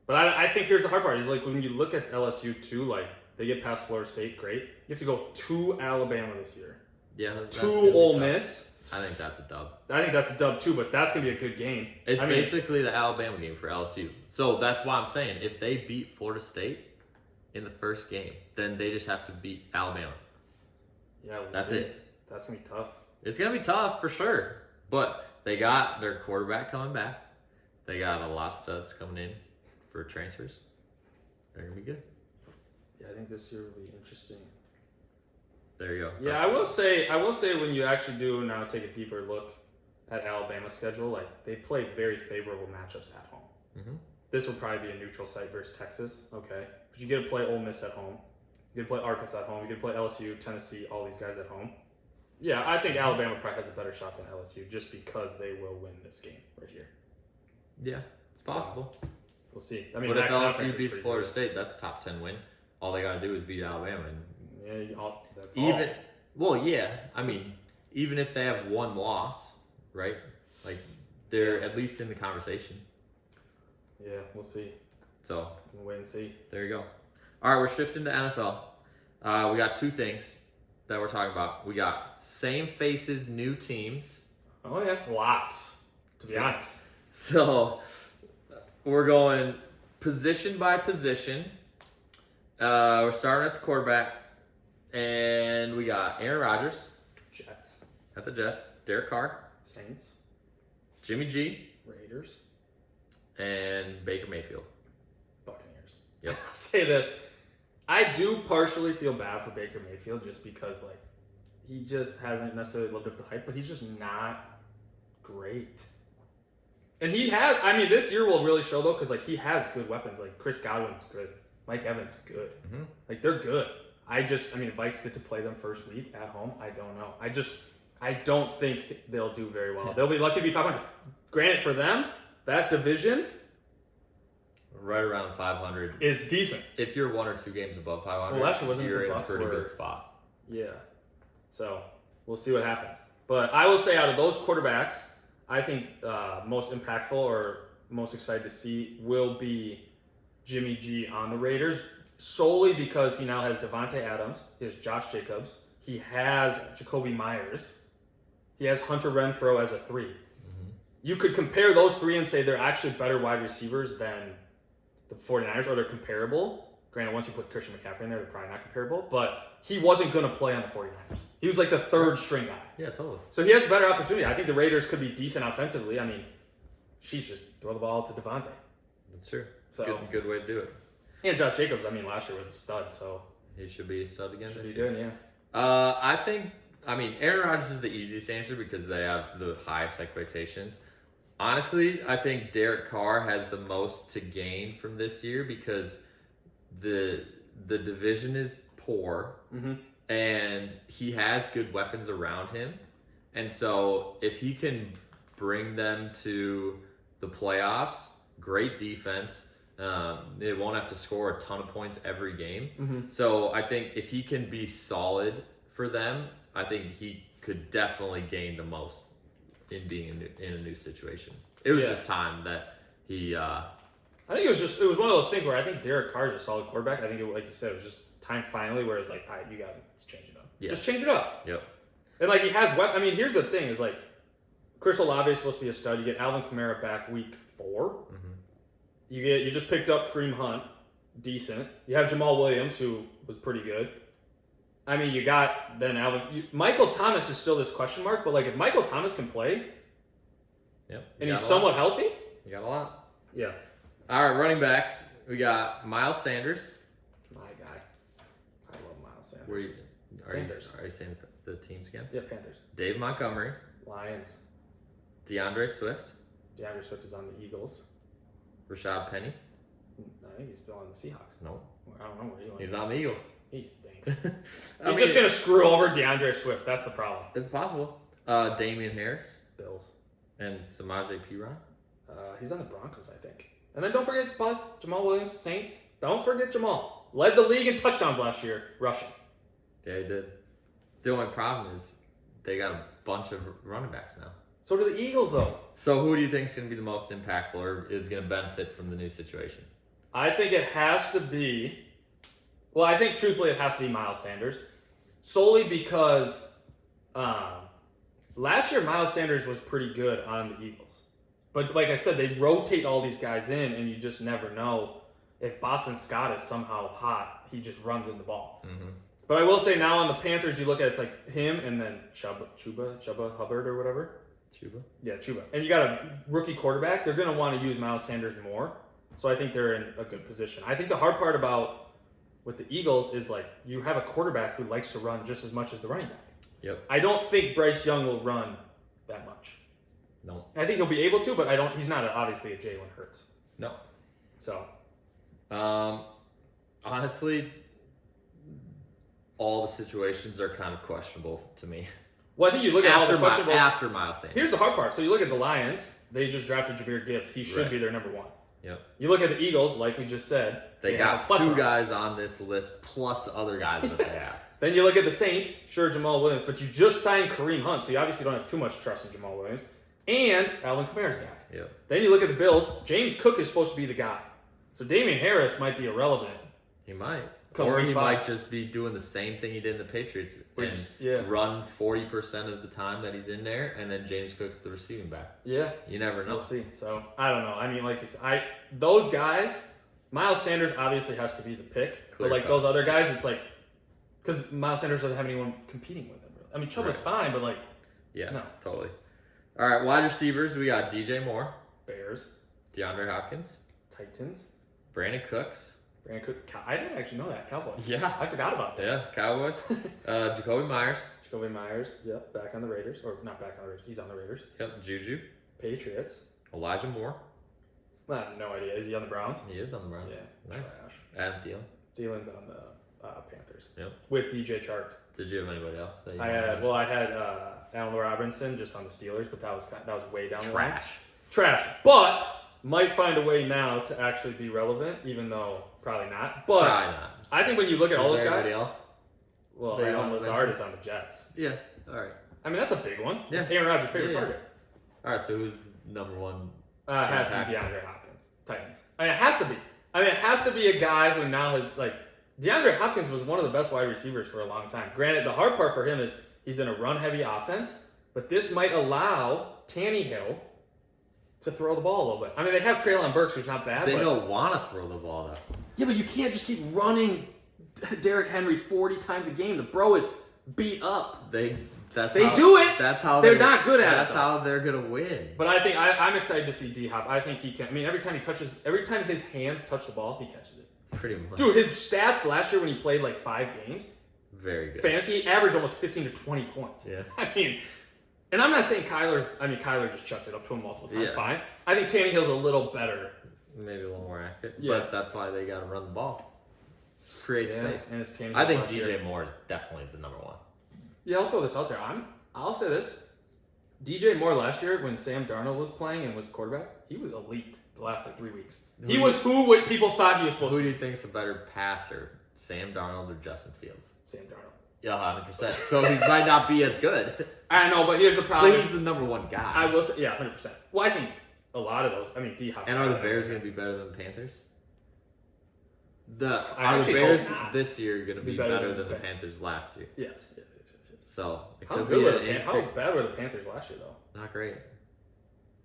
But I think here's the hard part. Is like when you look at LSU too, like they get past Florida State, great. You have to go to Alabama this year. Yeah, to Ole Miss. I think that's a dub. I think that's a dub too, but that's gonna be a good game. It's basically the Alabama game for LSU. So that's why I'm saying if they beat Florida State in the first game, then they just have to beat Alabama. Yeah, that's it. That's gonna be tough. It's gonna be tough for sure, but they got their quarterback coming back. They got a lot of studs coming in for transfers. They're gonna be good. Yeah, I think this year will be interesting. There you go. Yeah, I will say when you actually do now take a deeper look at Alabama's schedule, like they play very favorable matchups at home. Mm-hmm. This will probably be a neutral site versus Texas, okay? But you get to play Ole Miss at home. You get to play Arkansas at home. You get to play LSU, Tennessee, all these guys at home. Yeah, I think Alabama probably has a better shot than LSU just because they will win this game right here. Yeah, it's possible. So, we'll see. I mean, but if LSU beats Florida State, that's a top 10 win. All they got to do is beat Alabama. And that's all. Well, yeah. I mean, even if they have one loss, right? Like, they're at least in the conversation. Yeah, we'll see. So, we'll wait and see. There you go. All right, we're shifting to NFL. We got two things that we're talking about. We got same faces, new teams. Oh, yeah. Lots, to be honest. So, we're going position by position. We're starting at the quarterback. And we got Aaron Rodgers. Jets. At the Jets. Derek Carr. Saints. Jimmy G. Raiders. And Baker Mayfield. Buccaneers. Yep. I'll say this. I do partially feel bad for Baker Mayfield just because, like, he just hasn't necessarily lived up to hype, but he's just not great. And he has, I mean, this year will really show, though, because, like, he has good weapons. Like, Chris Godwin's good. Mike Evans, good. Mm-hmm. Like, they're good. Vikes get to play them first week at home. I don't know. I don't think they'll do very well. They'll be lucky to be 500. Granted, for them, that division right around 500 is decent. If you're 1 or 2 games above 500, well, actually, wasn't you're the in a Bucs pretty good spot. Yeah. So we'll see what happens. But I will say, out of those quarterbacks, I think most impactful or most excited to see will be Jimmy G on the Raiders. Solely because he now has Devontae Adams, he has Josh Jacobs, he has Jacoby Myers, he has Hunter Renfrow as a 3. Mm-hmm. You could compare those 3 and say they're actually better wide receivers than the 49ers, or they're comparable. Granted, once you put Christian McCaffrey in there, they're probably not comparable. But he wasn't going to play on the 49ers. He was like the third string guy. Yeah, totally. So he has a better opportunity. I think the Raiders could be decent offensively. I mean, just throw the ball to Devontae. That's true. So good way to do it. And Josh Jacobs, I mean, last year was a stud, so he should be a stud again should this be year. good, yeah. I mean, Aaron Rodgers is the easiest answer because they have the highest expectations. Honestly, I think Derek Carr has the most to gain from this year because the division is poor, and he has good weapons around him. And so if he can bring them to the playoffs, great defense, they won't have to score a ton of points every game. So I think if he can be solid for them, I think he could definitely gain the most in being in a new situation. It was just time that he... I think it was one of those things where I think Derek Carr is a solid quarterback. I think, like you said, it was just time finally where it's like, all right, you got to change it up. Yeah. Just change it up. Yep. And like he has I mean, here's the thing: is like Chris Olave is supposed to be a stud. You get Alvin Kamara back week 4. You just picked up Kareem Hunt, decent. You have Jamal Williams, who was pretty good. I mean, you got then Michael Thomas is still this question mark, but like if Michael Thomas can play, and he's somewhat healthy, you got a lot. Yeah. All right, running backs. We got Miles Sanders. My guy. I love Miles Sanders. Are you Panthers. saying the teams again? Yeah, Panthers. Dave Montgomery. Lions. DeAndre Swift. DeAndre Swift is on the Eagles. Rashad Penny. I think he's still on the Seahawks. No. I don't know where he went. He's on the Eagles. He stinks. He's just going to screw over DeAndre Swift. That's the problem. It's possible. Damian Harris. Bills. And Samaje Perine. He's on the Broncos, I think. And then don't forget Jamal Williams, Saints. Don't forget Jamal. Led the league in touchdowns last year, rushing. Yeah, he did. The only problem is they got a bunch of running backs now. So do the Eagles, though. So who do you think is going to be the most impactful or is going to benefit from the new situation? I think it has to be... Well, I think truthfully it has to be Miles Sanders. Solely because last year Miles Sanders was pretty good on the Eagles. But like I said, they rotate all these guys in, and you just never know if Boston Scott is somehow hot. He just runs in the ball. But I will say now on the Panthers, you look at it's like him and then Chuba Hubbard or whatever. Chuba? Yeah, Chuba. And you got a rookie quarterback. They're going to want to use Miles Sanders more. So I think they're in a good position. I think the hard part with the Eagles is like you have a quarterback who likes to run just as much as the running back. Yep. I don't think Bryce Young will run that much. No. I think he'll be able to, but he's not obviously a Jalen Hurts. No. So. Honestly, all the situations are kind of questionable to me. Well, I think you look at all the questionables. After Miles Sanders. Here's the hard part. So you look at the Lions. They just drafted Jahmyr Gibbs. He should be their number 1. Yep. You look at the Eagles, like we just said. They got 2 guys on this list plus other guys that they have. Then you look at the Saints. Sure, Jamal Williams. But you just signed Kareem Hunt, so you obviously don't have too much trust in Jamal Williams. And Alvin Kamara's back. Yep. Then you look at the Bills. James Cook is supposed to be the guy. So Damian Harris might be irrelevant. He might. Come or week he 5. might just be doing the same thing he did in the Patriots and run 40% of the time that he's in there, and then James Cook's the receiving back. Yeah. You never know. We'll see. So, I don't know. I mean, like you said, those guys, Miles Sanders obviously has to be the pick. But like those other guys, it's like, because Miles Sanders doesn't have anyone competing with him. Really. I mean, Chuba's fine, but like, no. Totally. All right, wide receivers, we got DJ Moore. Bears. DeAndre Hopkins. Titans. Brandon Cooks. Brandon Cook. I didn't actually know that. Cowboys. Yeah. I forgot about that. Yeah, Cowboys. Jacoby Myers. Jacoby Myers. Yep. Back on the Raiders. Or not back on the Raiders. He's on the Raiders. Yep. Juju. Patriots. Elijah Moore. I have no idea. Is he on the Browns? He is on the Browns. Yeah. Nice. Trash. Adam Thielen. Thielen's on the Panthers. Yep. With DJ Chark. Did you have anybody else? I had Allen Robinson just on the Steelers, but that was way down the line. Trash. But might find a way now to actually be relevant, even though probably not. But probably not. I think when you look at all those guys, else? Well, Allen Lazard is on the Jets. Yeah. All right. I mean, that's a big one. Yeah. It's Aaron Rodgers' favorite target. All right. So who's number 1? Has to be DeAndre Hopkins. Titans. I mean, it has to be. It has to be a guy who now has like DeAndre Hopkins was one of the best wide receivers for a long time. Granted, the hard part for him is he's in a run-heavy offense, but this might allow Tannehill to throw the ball a little bit. I mean, they have Treylon Burks, who's not bad. They but, don't want to throw the ball though. Yeah, but you can't just keep running Derrick Henry 40 times a game. The bro is beat up. They do it. That's how they're not good at it. That's how they're gonna win. But I think I'm excited to see D-Hop. I think he can. I mean, every time his hands touch the ball, he catches it. Pretty much. Dude, his stats last year when he played like 5 games, very good. Fantasy, he averaged almost 15 to 20 points. Yeah. I mean, and I'm not saying Kyler just chucked it up to him multiple times. Yeah. Fine. I think Tannehill's a little better. Maybe a little more accurate. Yeah. But that's why they got to run the ball. Create space. And it's Tannehill. I think DJ Moore is definitely the number 1. Yeah, I'll throw this out there. I'll say this. DJ Moore last year, when Sam Darnold was playing and was quarterback, he was elite the last 3 weeks. He was who people thought he was supposed to be. Who do you think's a better passer, Sam Darnold or Justin Fields? Sam Darnold. Yeah, 100%. So he might not be as good. I know, but here's the problem. But he's the number 1 guy. I will say, 100%. Well, I think a lot of those. I mean, D-Hop's. And are the Bears going to be better than the Panthers? I Are the Bears hope not. this year going to be better than the Panthers last year? Yes. So it How could good be how bad were the Panthers last year, though? Not great.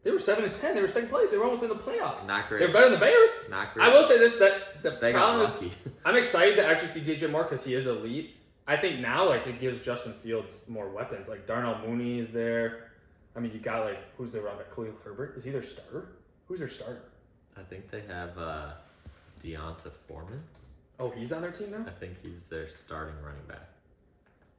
They were 7-10. They were second place. They were almost in the playoffs. Not great. They're better than the Bears. Not great. I will say this: that the They problem got is, lucky. I'm excited to actually see DJ Moore because he is elite. I think now, like, it gives Justin Fields more weapons. Like Darnell Mooney is there. I mean, you got who's there around that? Khalil Herbert. Is he their starter? Who's their starter? I think they have Deonta Foreman. Oh, he's on their team now. I think he's their starting running back.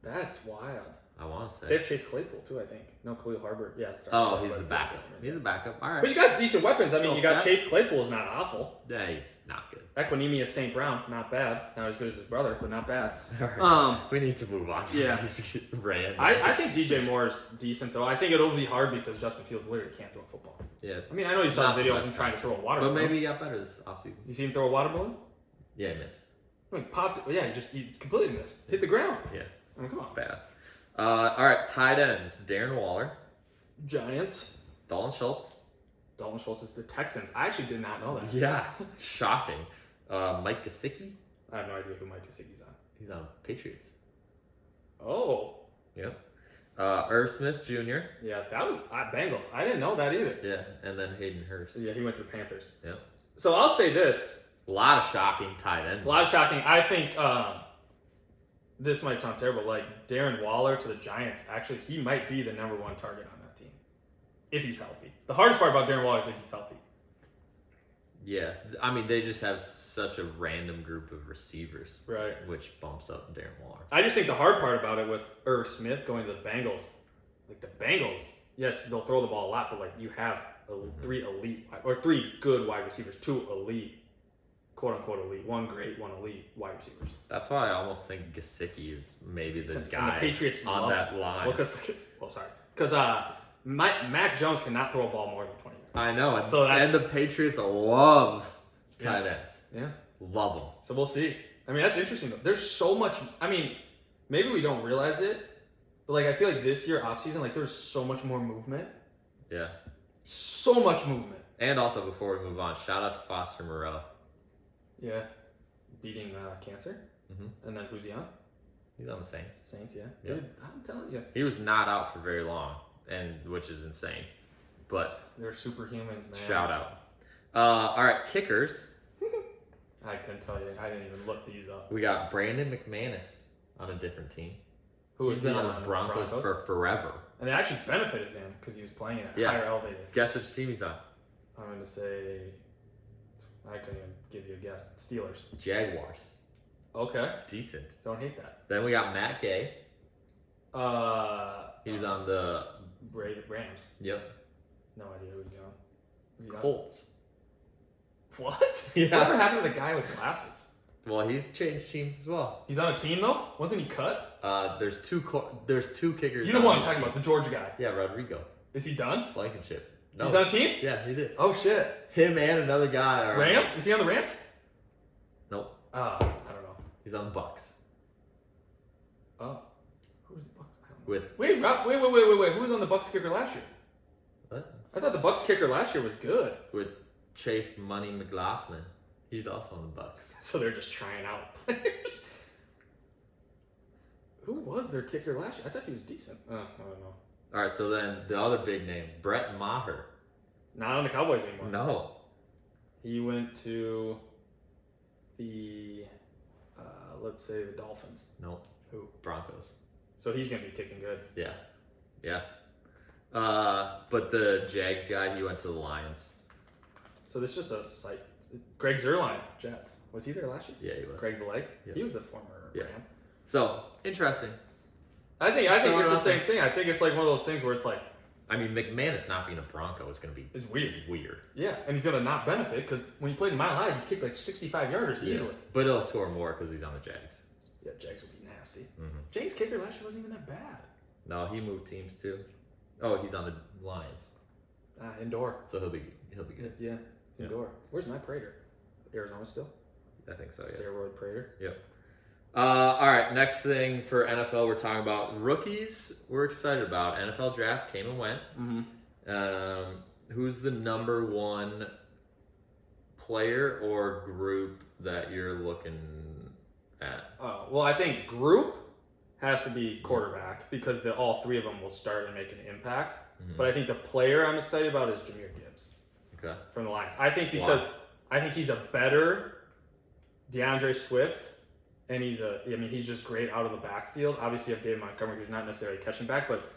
That's wild. I want to say. They have Chase Claypool too, I think. No, Khalil Herbert. Yeah, it's he's the backup. He's a backup. All right. But you got decent weapons. I mean, So, you got that- Chase Claypool is not awful. Yeah, he's not good. Equinemius St. Brown, not bad. Not as good as his brother, but not bad. All right. We need to move on. Yeah. These random. I think DJ Moore is decent though. I think it'll be hard because Justin Fields literally can't throw a football. Yeah. I mean, I know you saw Not the video the of him best trying to throw a water But balloon. maybe he got better this offseason. You see him throw a water balloon? Yeah, he missed. I mean, popped. Yeah, he completely missed. Hit the ground. Yeah. I mean, come on. Bad. All right, tight ends. Darren Waller, Giants. Dalton Schultz. Dalton Schultz is the Texans. I actually did not know that. Yeah. Shocking. Mike Gesicki. I have no idea who Mike Gesicki's on. He's on Patriots. Oh. Yep. Irv Smith Jr. Yeah, that was Bengals. I didn't know that either. Yeah, and then Hayden Hurst. Yeah, he went to the Panthers. Yep. So I'll say this. A lot of shocking tight end. A lot of shocking. I think this might sound terrible. Like Darren Waller to the Giants, actually, he might be the number 1 target on that team. If he's healthy. The hardest part about Darren Waller is if he's healthy. Yeah, I mean, they just have such a random group of receivers. Right. Which bumps up Darren Waller. I just think the hard part about it with Irv Smith going to the Bengals, like the Bengals, yes, they'll throw the ball a lot, but like you have 3 elite, or 3 good wide receivers, 2 elite, quote unquote elite, 1 great, 1 elite wide receivers. That's why I almost think Gesicki is maybe the And guy the Patriots on that line. Because Mac Jones cannot throw a ball more than 20 yards. I know, and, So that's- and the Patriots love tight ends. Yeah. Love them. So we'll see. I mean, that's interesting though. There's so much. I mean, maybe we don't realize it, but like I feel like this year offseason, like there's so much more movement. Yeah. So much movement. And also, before we move on, shout out to Foster Moreau. Yeah. Beating cancer. Mm-hmm. And then who's he on? He's on the Saints. Saints, yeah. Yeah. Dude, I'm telling you. He was not out for very long, and which is insane. But They're superhumans, man. shout out. All right, kickers. I couldn't tell you. I didn't even look these up. We got Brandon McManus on a different team. Who He's was been he on the Broncos for forever. And it actually benefited him because he was playing at Yeah. higher elevated. Guess which team he's on? I'm going to say, I couldn't even give you a guess. Steelers. Jaguars. Okay. Decent. Don't hate that. Then we got Matt Gay. He was on the Rams. Yep. No idea who he's on. Is he on? Colts. What? Yeah. Whatever happened to the guy with glasses? Well, he's changed teams as well. He's on a team though? Wasn't he cut? There's two kickers. You know on what I'm each talking team. about, the Georgia guy. Yeah, Rodrigo Is he done? Blankenship. No. He's on a team? Yeah, he did. Oh shit. Him and another guy are Rams? Is he on the Rams? Nope. I don't know. He's on the Bucks. Oh. Who was the Bucks? I don't know. With Wait. Who was on the Bucks kicker last year? what? I thought the Bucks kicker last year was good. With Chase Money McLaughlin. He's also on the Bucks. So they're just trying out players. Who was their kicker last year? I thought he was decent. I don't know. All right, so then the other big name, Brett Maher. Not on the Cowboys anymore. No. He went to the, let's say the Dolphins. No. Who? Broncos. So he's going to be kicking good. Yeah. Yeah. But the Jags guy, he went to the Lions. So this is just a site. Greg Zuerlein, Jets. Was he there last year? Yeah, he was. Greg the Leg? Yeah. He was a former Yeah. Ram. So, interesting. I think it's the same thing. I think it's like one of those things where it's like, I mean, McManus not being a Bronco is going to be it's weird. Weird. Yeah, and he's going to not benefit because when he played in Mile High, he kicked like 65 yarders easily. Yeah. But he'll score more because he's on the Jags. Yeah, Jags would be nasty. Mm-hmm. Jags kicker last year wasn't even that bad. No, he moved teams too. Oh, he's on the Lions. Indoor. So he'll be good. Yeah, indoor. Where's Matt Prater? Arizona still? I think so, yeah. Steroid Prater. Yep. All right, next thing for NFL, we're talking about rookies we're excited about. NFL draft came and went. Mm-hmm. Who's the number one player or group that you're looking at? Well, I think group has to be quarterback because all three of them will start and make an impact. Mm-hmm. But I think the player I'm excited about is Jahmyr Gibbs. Okay. From the Lions. I think because I think he's a better DeAndre Swift. And he's just great out of the backfield. Obviously, you have David Montgomery, who's not necessarily catching back. But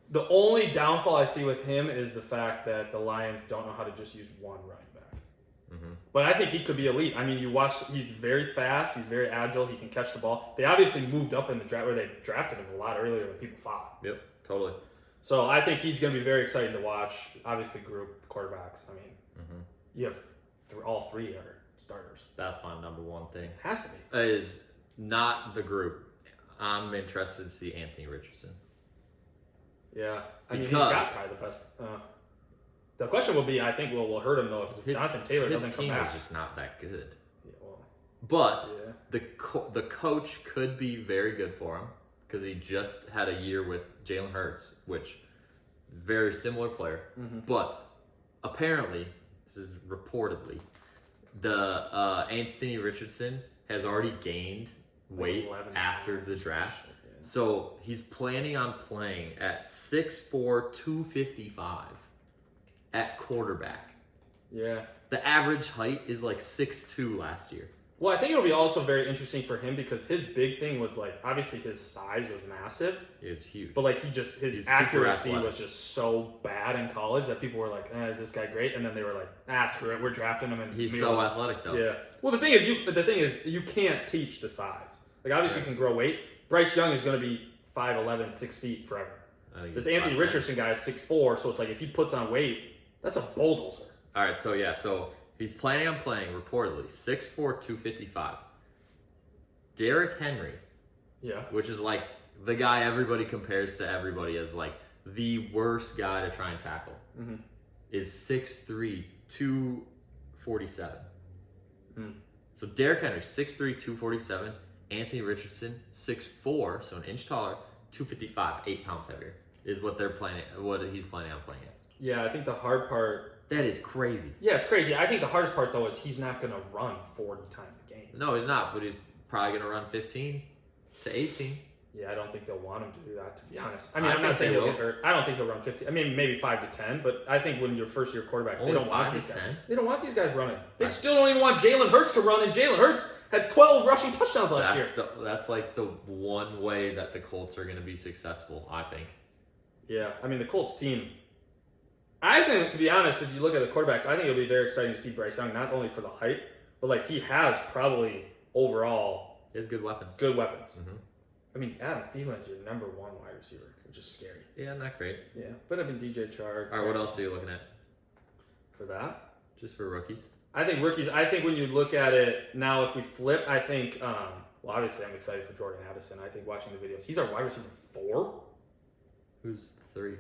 the only downfall I see with him is the fact that the Lions don't know how to just use one running back. Mm-hmm. But I think he could be elite. I mean, you watch, he's very fast. He's very agile. He can catch the ball. They obviously moved up in the draft where they drafted him a lot earlier than people thought. Yep, totally. So I think he's going to be very exciting to watch. Obviously, group quarterbacks. I mean, you have all three are starters. That's my number one thing. Has to be. Is not the group. I'm interested to see Anthony Richardson. Yeah. I mean, he's got probably the best. The question will be, I think, will hurt him, though, if Jonathan Taylor doesn't come back. His team is just not that good. Yeah, well, but the coach could be very good for him because he just had a year with Jalen Hurts, which very similar player. Mm-hmm. But apparently, this is reportedly, the Anthony Richardson has already gained weight after the draft. Yeah. So he's planning on playing at 6'4", 255 at quarterback. Yeah. The average height is like 6'2" last year. Well, I think it'll be also very interesting for him because his big thing was like, obviously his size was massive. It's huge. But like his accuracy was just so bad in college that people were like, is this guy great? And then they were like, screw it, we're drafting him. And he's so athletic though. Yeah. Well, the thing is you can't teach the size. Like obviously you can grow weight. Bryce Young is going to be 5'11", 6 feet forever. This Anthony Richardson guy is 6'4", so it's like if he puts on weight, that's a bulldozer. All right, so he's planning on playing, reportedly, 6'4", 255. Derrick Henry, which is like the guy everybody compares to everybody as like the worst guy to try and tackle, is 6'3", 247. So Derrick Henry, 6'3", 247. Anthony Richardson, 6'4", so an inch taller, 255, 8 pounds heavier, is what he's planning on playing at. Yeah, I think the hard part... That is crazy. Yeah, it's crazy. I think the hardest part, though, is he's not going to run 40 times a game. No, he's not, but he's probably going to run 15 to 18. Yeah, I don't think they'll want him to do that, to be honest. I mean, I'm not saying he'll get hurt. I don't think he'll run 50. I mean, maybe 5 to 10, but I think when you're first-year quarterbacks, they don't want these guys. They don't want these guys running. They still don't even want Jalen Hurts to run, and Jalen Hurts had 12 rushing touchdowns last year. That's like the one way that the Colts are going to be successful, I think. Yeah, I mean, the Colts team, I think, to be honest, if you look at the quarterbacks, I think it'll be very exciting to see Bryce Young, not only for the hype, but like he has probably overall... He has good weapons. Mm-hmm. I mean, Adam Thielen's your number one wide receiver, which is scary. Yeah, not great. Yeah, but I mean, DJ Chark. All right, what else are you looking at? For that? Just for rookies? I think rookies, when you look at it now, if we flip, I think, well, obviously I'm excited for Jordan Addison. I think watching the videos, he's our wide receiver 4. Who's 3?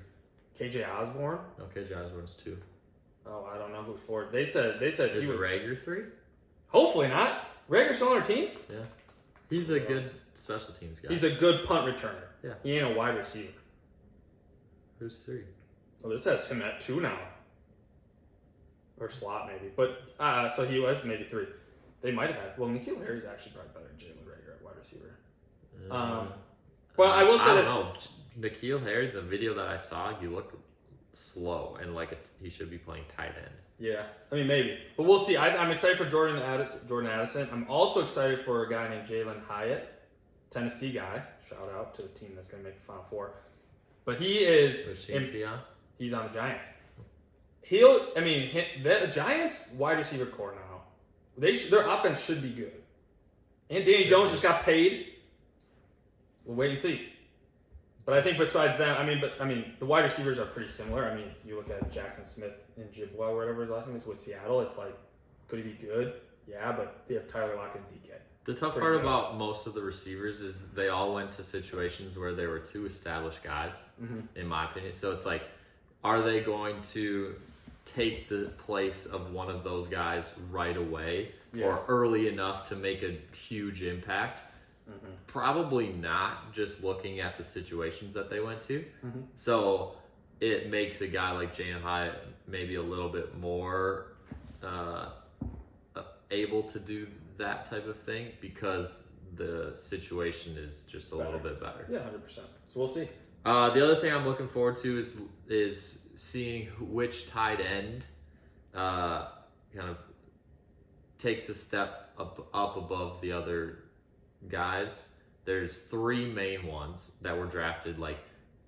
KJ Osborne. No, KJ Osborne's 2. Oh, I don't know who's 4. They said is he was... Rager 3? Hopefully not. Rager's still on our team? Yeah. He's a good special teams guy. He's a good punt returner. Yeah. He ain't a wide receiver. Who's 3? Well, this has him at 2 now. Or slot, maybe. But, so he was maybe 3. They might have had... Well, N'Keal Harry's actually probably better than Jalen Rager at wide receiver. Well, I will say this... I don't know. N'Keal Harry, the video that I saw, he looked slow and like he should be playing tight end. Yeah, I mean maybe, but we'll see. I'm excited for Jordan Addison. I'm also excited for a guy named Jalen Hyatt, Tennessee guy. Shout out to the team that's going to make the Final Four. But he is. Which team is he on? He's on the Giants. The Giants wide receiver core now. Their offense should be good. And Danny Jones just got paid. We'll wait and see. But I think besides them, the wide receivers are pretty similar. I mean, you look at Jackson Smith and Jibwell, whatever his last name is, with Seattle. It's like, could he be good? Yeah, but they have Tyler Lockett and DK. The tough part about most of the receivers is they all went to situations where they were two established guys, in my opinion. So it's like, are they going to take the place of one of those guys right away or early enough to make a huge impact? Probably not, just looking at the situations that they went to. So it makes a guy like Jalen Hyatt maybe a little bit more able to do that type of thing because the situation is just a little bit better. Yeah, 100%. So we'll see. The other thing I'm looking forward to is seeing which tight end kind of takes a step up above the other guys. There's three main ones that were drafted like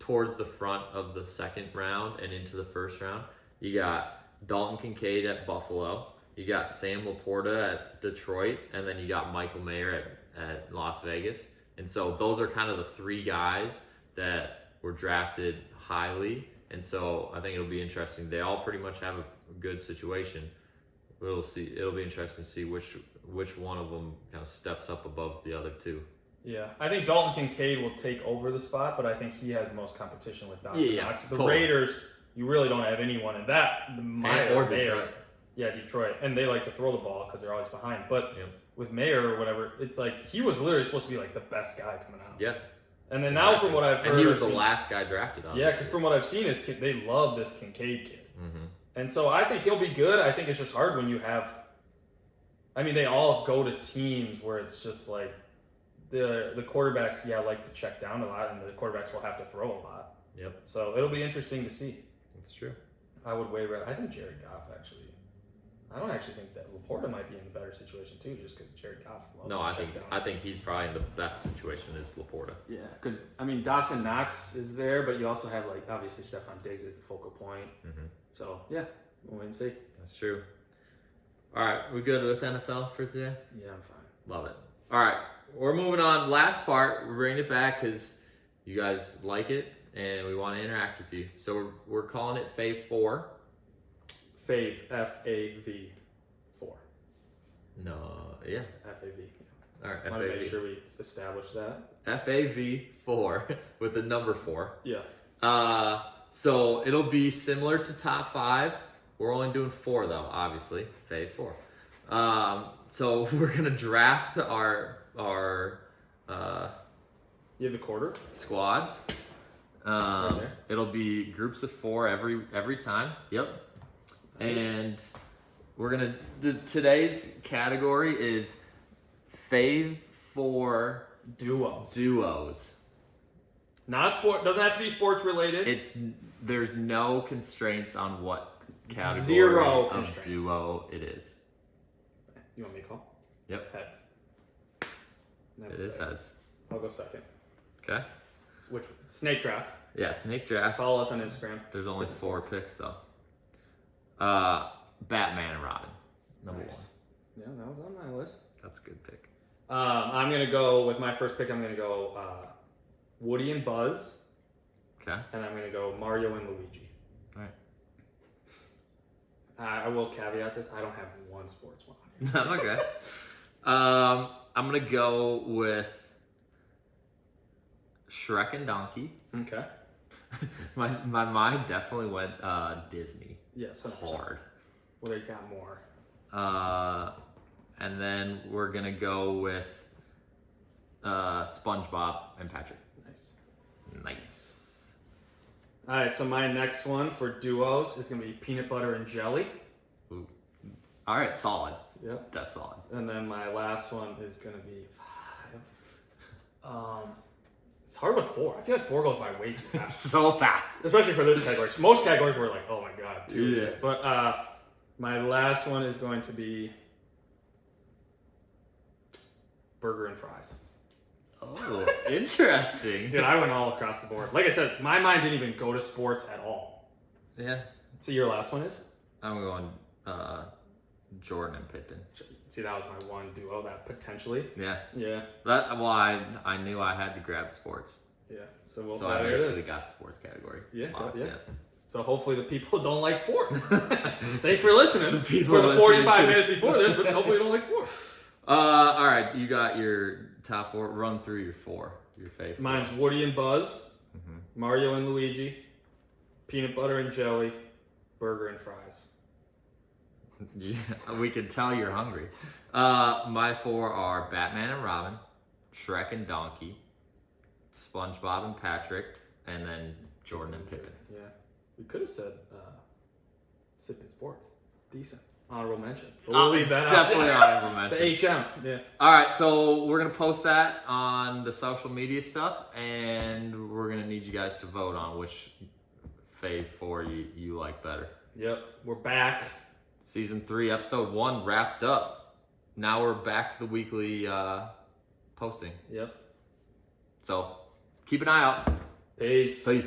towards the front of the second round and into the first round. You got Dalton Kincaid at Buffalo, you got Sam Laporta at Detroit, and then you got Michael Mayer at Las Vegas. And so those are kind of the three guys that were drafted highly. And so I think it'll be interesting. They all pretty much have a good situation. We'll see. It'll be interesting to see which one of them kind of steps up above the other two. Yeah, I think Dalton Kincaid will take over the spot, but I think he has the most competition with Dawson Knox. The totally. Raiders, you really don't have anyone in that. Or Detroit. Yeah, Detroit. And they like to throw the ball because they're always behind. But with Mayer or whatever, it's like he was literally supposed to be like the best guy coming out. Yeah. And then now from what I've heard... And he was the last guy drafted, obviously. Yeah, because from what I've seen is they love this Kincaid kid. And so I think he'll be good. I think it's just hard when you have... I mean, they all go to teams where it's just like the quarterbacks, like to check down a lot, and the quarterbacks will have to throw a lot. Yep. So it'll be interesting to see. That's true. I would I think Jared Goff actually... I don't actually think that Laporta might be in a better situation too, just because Jared Goff loves to check down. I think he's probably in the best situation is Laporta. Yeah, because Dawson Knox is there, but you also have like obviously Stephon Diggs is the focal point. So yeah, we'll wait and see. That's true. All right, we good with NFL for today? Yeah, I'm fine. Love it. All right, we're moving on. Last part, we're bringing it back because you guys like it and we want to interact with you. So we're calling it Fave 4. Fave, F-A-V 4. No, yeah. F-A-V. All right, I want to make sure we establish that. F-A-V 4 with the number 4. Yeah. So it'll be similar to top 5. We're only doing 4 though, obviously. Fave 4. So we're gonna draft our You have the quarter? squads. Right there. It'll be groups of 4 every time. Yep. Nice. And we're gonna today's category is Fave 4 duos. Not sport. Doesn't have to be sports related. There's no constraints on what category Zero of constraints. duo it is. You want me to call? Yep. Heads. It is heads. I'll go second. Okay. Which snake draft? Yeah, snake draft. Follow us on Instagram. There's only 4 picks though. Batman and Robin. Number 1. Yeah, that was on my list. That's a good pick. I'm gonna go with my first pick. I'm gonna go Woody and Buzz. Okay. And I'm gonna go Mario and Luigi. All right. I will caveat this. I don't have one sports one on here. That's okay. I'm gonna go with Shrek and Donkey. Okay. my mind definitely went Disney. Yes, 100%. Hard. Well, they got more. And then we're gonna go with SpongeBob and Patrick. Nice. All right, so my next one for duos is gonna be peanut butter and jelly. Ooh. All right, solid. Yep. That's solid. It's hard with 4. I feel like 4 goes by way too fast. So fast. Especially for this category. Most categories were like, oh my god, 2 is Yeah. it. But my last one is going to be burger and fries. Oh, interesting. Dude, I went all across the board. Like I said, my mind didn't even go to sports at all. Yeah. So your last one is? I'm going Jordan and Pippen. See, that was my one duo that potentially. Yeah. Yeah. I knew I had to grab sports. Yeah. So we'll So I there it is. basically got the sports category. Yeah, locked yeah. in. So hopefully the people don't like sports. Thanks for listening people for the listening 45 to minutes this. before this, but hopefully you don't like sports. All right, you got your top 4. Run through your 4, your favorite. Mine's Woody and Buzz, Mm-hmm. Mario and Luigi, peanut butter and jelly, burger and fries. Yeah, we can tell you're hungry. My 4 are Batman and Robin, Shrek and Donkey, SpongeBob and Patrick, and then Jordan and Pippen. Yeah. We could have said Sipping Sports. Decent. Honorable mention. But we'll leave that Definitely out. honorable mention. The HM. Yeah. All right, so we're gonna post that on the social media stuff, and we're gonna need you guys to vote on which fave 4 you like better. Yep. We're back. Season 3, episode 1 wrapped up. Now we're back to the weekly posting. Yep. So keep an eye out. Peace. Peace.